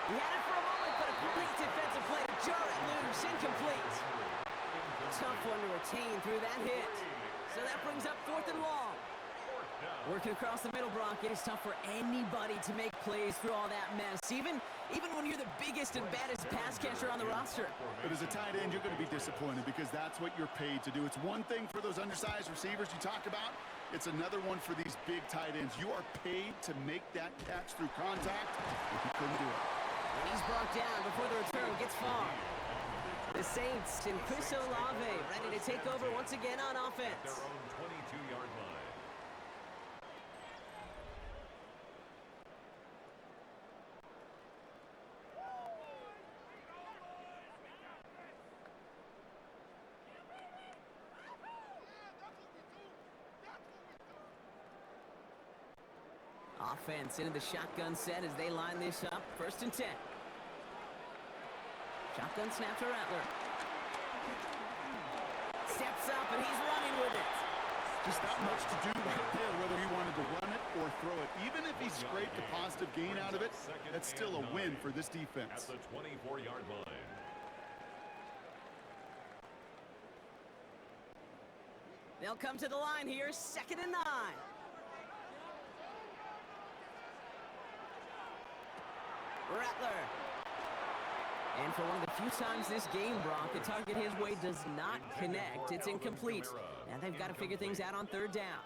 He had it for a moment, but a great defensive play to jar it loose. Incomplete. Tough one to retain through that hit. So that brings up 4th and long. Working across the middle, Brock, it is tough for anybody to make plays through all that mess, even when you're the biggest and baddest pass catcher on the roster. But as a tight end, you're going to be disappointed because that's what you're paid to do. It's one thing for those undersized receivers you talk about. It's another one for these big tight ends. You are paid to make that catch through contact if you couldn't do it. And he's brought down before the return gets far. The Saints and Chris Olave ready to take over once again on offense. Their own 22-yard line. Offense into the shotgun set as they line this up. 1st and 10. Shotgun snap to Rattler. Steps up and he's running with it. Just not much to do right there, whether he wanted to run it or throw it. Even if he scraped a positive gain out of it, that's still a win for this defense. At the 24-yard line. They'll come to the line here, 2nd and 9. Rattler. And for one of the few times this game, Brock, the target his way does not connect. It's incomplete. And they've got to figure things out on 3rd down.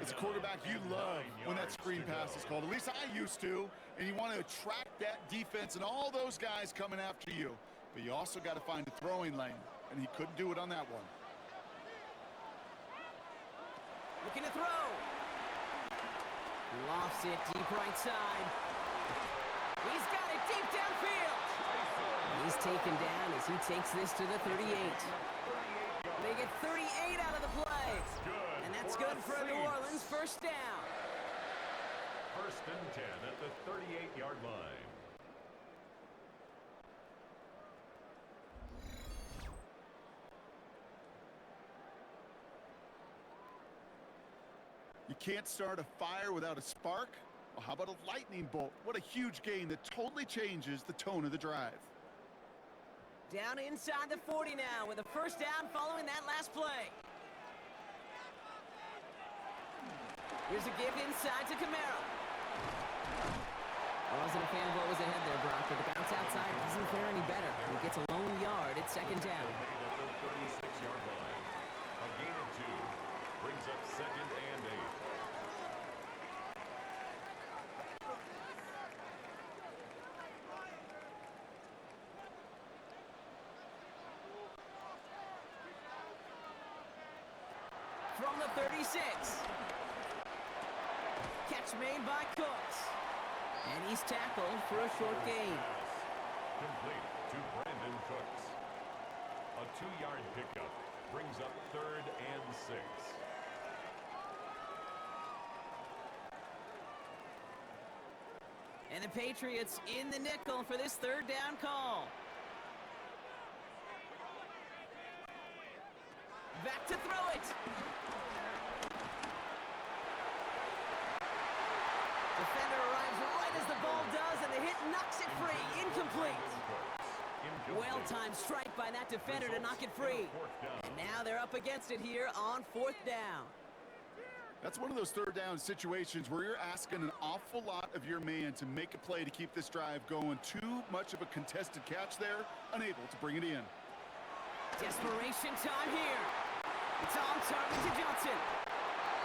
As a quarterback, you love when that screen pass is called. At least I used to. And you want to attract that defense and all those guys coming after you. But you also got to find a throwing lane. And he couldn't do it on that one. Looking to throw. Lofts it deep right side. He's got it deep downfield. He's taken down as he takes this to the 38. They get 38 out of the play. And that's good for New Orleans. 1st down. 1st and 10 at the 38-yard line. You can't start a fire without a spark? Well, how about a lightning bolt? What a huge gain that totally changes the tone of the drive. Down inside the 40 now with a 1st down following that last play. Here's a give inside to Camaro. I wasn't a fan of what was ahead there, Brock, but the bounce outside doesn't fare any better. He gets a lone yard at 2nd down. At the 36-yard line. A gain of 2. up 2nd and 8. From the 36. Catch made by Cooks. And he's tackled for a short gain. Complete to Brandon Cooks. A 2-yard pickup brings up 3rd and 6. And the Patriots in the nickel for this 3rd down call. Back to throw it. Defender arrives right as the ball does, and the hit knocks it free. Incomplete. Well-timed strike by that defender to knock it free. And now they're up against it here on 4th down. That's one of those 3rd down situations where you're asking an awful lot of your man to make a play to keep this drive going. Too much of a contested catch there, unable to bring it in. Desperation time here. It's on target to Johnson.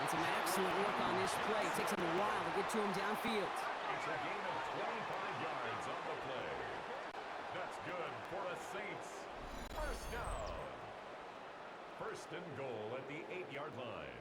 And some excellent work on this play. It takes him a while to get to him downfield. It's a gain of 25 yards on the play. That's good for a Saints 1st down. 1st and goal at the 8-yard line.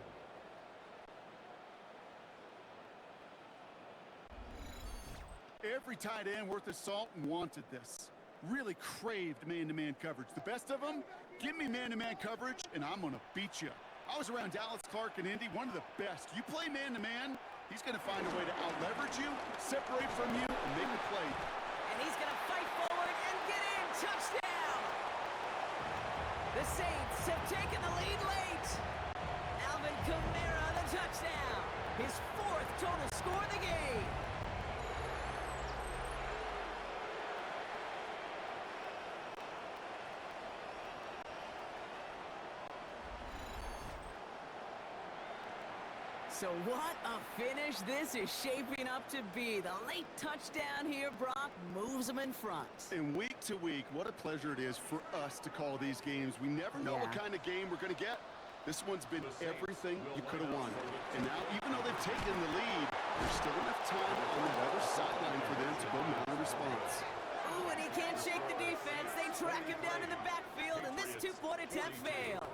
Every tight end worth his salt wanted this. Really craved man-to-man coverage. The best of them, give me man-to-man coverage, and I'm going to beat you. I was around Dallas, Clark, and Indy, one of the best. You play man-to-man, he's going to find a way to out-leverage you, separate from you, and make a play. And he's going to fight forward and get in. Touchdown! The Saints have taken the lead late. Alvin Kamara, the touchdown. His 4th total score of the game. So what a finish this is shaping up to be. The late touchdown here, Brock, moves them in front. And week to week, what a pleasure it is for us to call these games. We never know what kind of game we're going to get. This one's been everything you could have won. And now, even though they've taken the lead, there's still enough time on the other sideline for them to go mount a response. Ooh, and he can't shake the defense. They track him down in the backfield, and this 2-point attempt fails.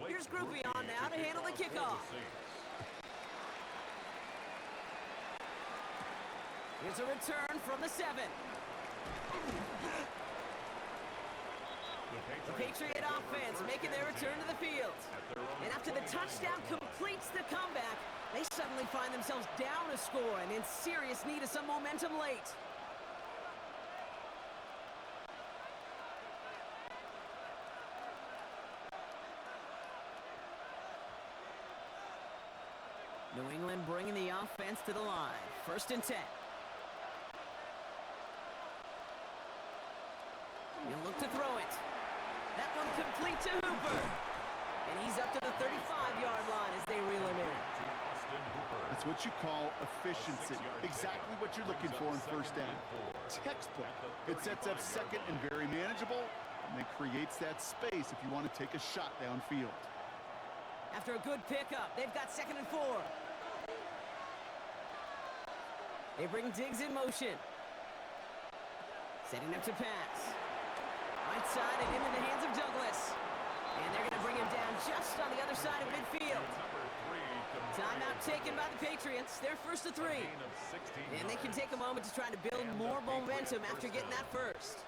Here's Groupie on now to handle the kickoff. Here's a return from the 7. The Patriot offense making their return to the field. And after the touchdown completes the comeback, they suddenly find themselves down a score and in serious need of some momentum late. New England bringing the offense to the line. 1st and 10. He'll look to throw it. That one complete to Hooper. And he's up to the 35-yard line as they reel him in. That's what you call efficiency. Exactly what you're looking for in 1st down. Textbook. It sets up 2nd and very manageable, and then creates that space if you want to take a shot downfield. After a good pickup, they've got 2nd and 4. They bring Diggs in motion. Setting up to pass. Right side and into the hands of Douglas. And they're going to bring him down just on the other side of midfield. Timeout taken by the Patriots. They're 1st to 3. And they can take a moment to try to build more momentum after getting that first.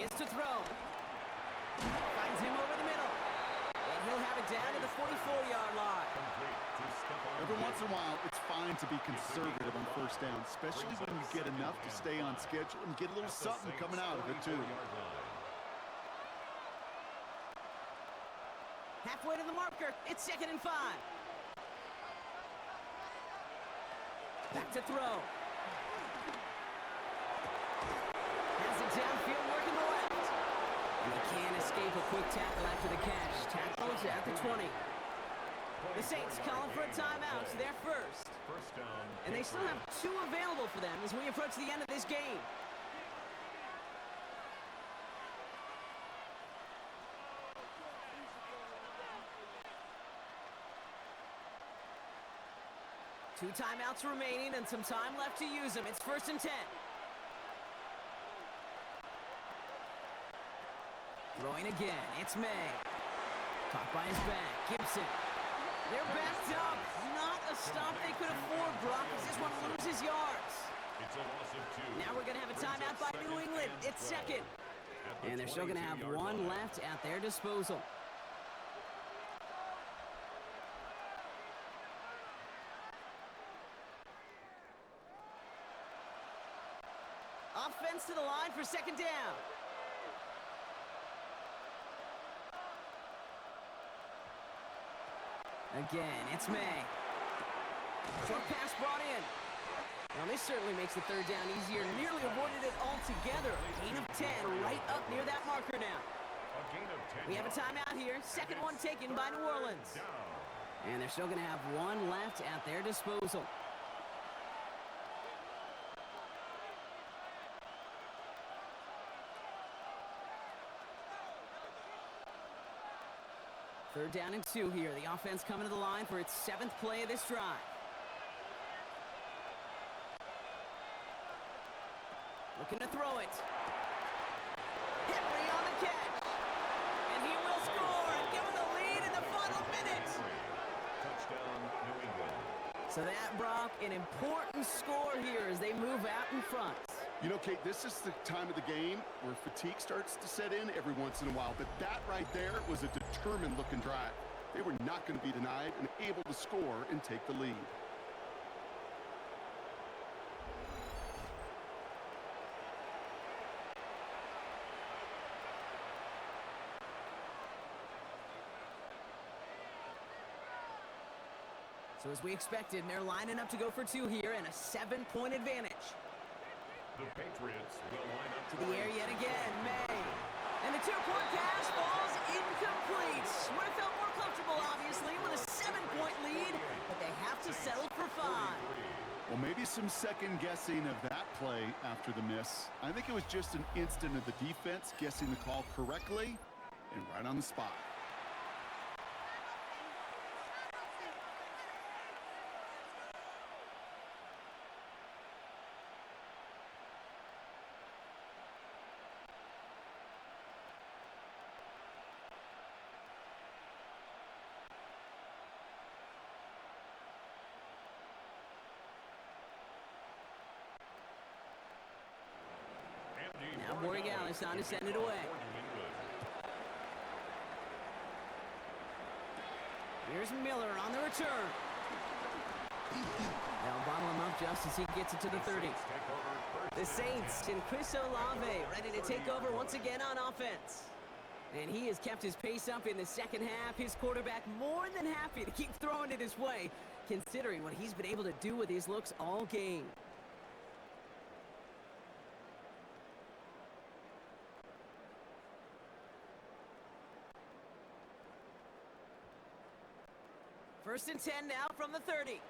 He is to throw. Finds him over the middle. And he'll have it down to the 44-yard line. Every once in a while, it's fine to be conservative on first down, especially when you get enough to stay on schedule and get a little something coming out of it, too. Halfway to the marker. It's 2nd and 5. Back to throw. Has it downfield, working the left. And he can't escape a quick tackle after the catch. Tackles at the 20. The Saints calling for a timeout. So they're first. And they still have 2 available for them as we approach the end of this game. Two timeouts remaining and some time left to use them. It's 1st and 10. Throwing again. It's May. Caught by his back. Gibson. They're backed up. Not a stop they could afford, Brock, as this one loses yards. It's a loss of 2. Now we're going to have a timeout by New England. It's 2nd. And they're still going to have 1 left at their disposal. Offense to the line for 2nd down. Again, it's May. Short pass brought in. Now this certainly makes the 3rd down easier. Nearly avoided it altogether. Gain of 10 right up near that marker now. We have a timeout here. 2nd one taken by New Orleans. And they're still going to have 1 left at their disposal. Third down and 2 here. The offense coming to the line for its 7th play of this drive. Looking to throw it. Henry on the catch. And he will score and give him the lead in the final minute. Touchdown, New England. So that, Brock, an important score here as they move out in front. You know, Kate, this is the time of the game where fatigue starts to set in every once in a while. But that right there was a determined-looking drive. They were not going to be denied and able to score and take the lead. So as we expected, they're lining up to go for 2 here and a 7-point advantage. The Patriots will line up To the air yet again, May. And the 2-point pass falls incomplete. Would have felt more comfortable, obviously, with a 7-point lead, but they have to settle for 5. Well, maybe some second-guessing of that play after the miss. I think it was just an instant of the defense guessing the call correctly and right on the spot. Now Borregales on to send it away. Here's Miller on the return. They'll bottle him up just as he gets it to the 30. The Saints and Chris Olave ready to take over once again on offense. And he has kept his pace up in the second half. His quarterback more than happy to keep throwing it his way, considering what he's been able to do with his looks all game. First and 10 now from the 30.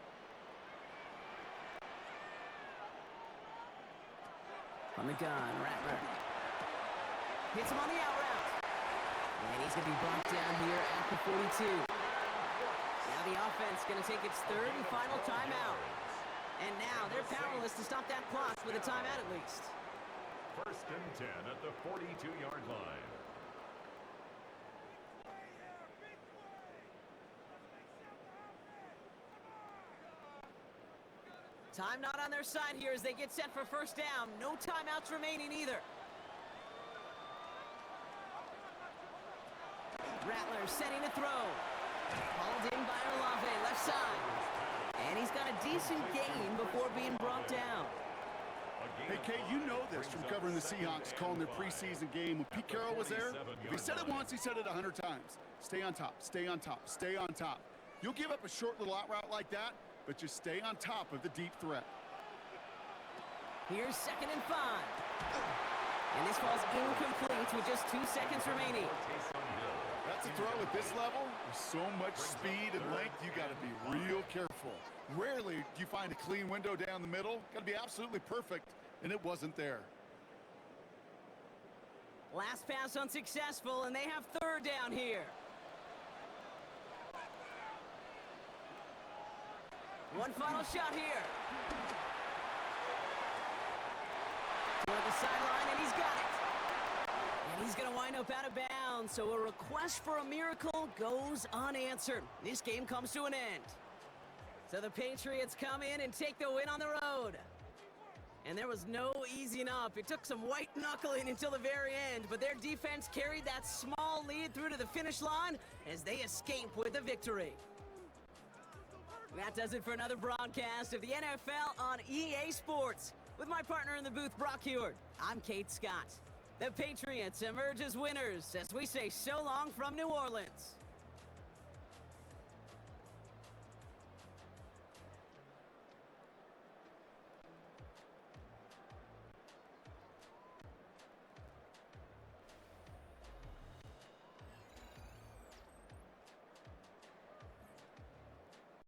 On the gun, Rattler. Hits him on the out route. And he's going to be brought down here at the 42. Now the offense going to take its 3rd and final timeout. And now they're powerless to stop that clock with a timeout at least. First and 10 at the 42-yard line. Time not on their side here as they get set for first down. No timeouts remaining either. Rattler setting to throw. Hauled in by Olave, left side. And he's got a decent gain before being brought down. Hey, Kate, you know this from covering the Seahawks, calling their preseason game. When Pete Carroll was there, if he said it once, he said it 100 times. Stay on top, stay on top, stay on top. You'll give up a short little out route like that, but just stay on top of the deep threat. Here's 2nd and 5. And this ball's incomplete with just 2 seconds remaining. That's a throw at this level. With so much speed and length, you got to be real careful. Rarely do you find a clean window down the middle. Got to be absolutely perfect, and it wasn't there. Last pass unsuccessful, and they have 3rd down here. One final shot here. Toward the sideline, and he's got it. And he's going to wind up out of bounds, so a request for a miracle goes unanswered. This game comes to an end. So the Patriots come in and take the win on the road. And there was no easing up. It took some white knuckling until the very end, but their defense carried that small lead through to the finish line as they escape with a victory. That does it for another broadcast of the NFL on EA Sports. With my partner in the booth, Brock Heward, I'm Kate Scott. The Patriots emerge as winners as we say so long from New Orleans.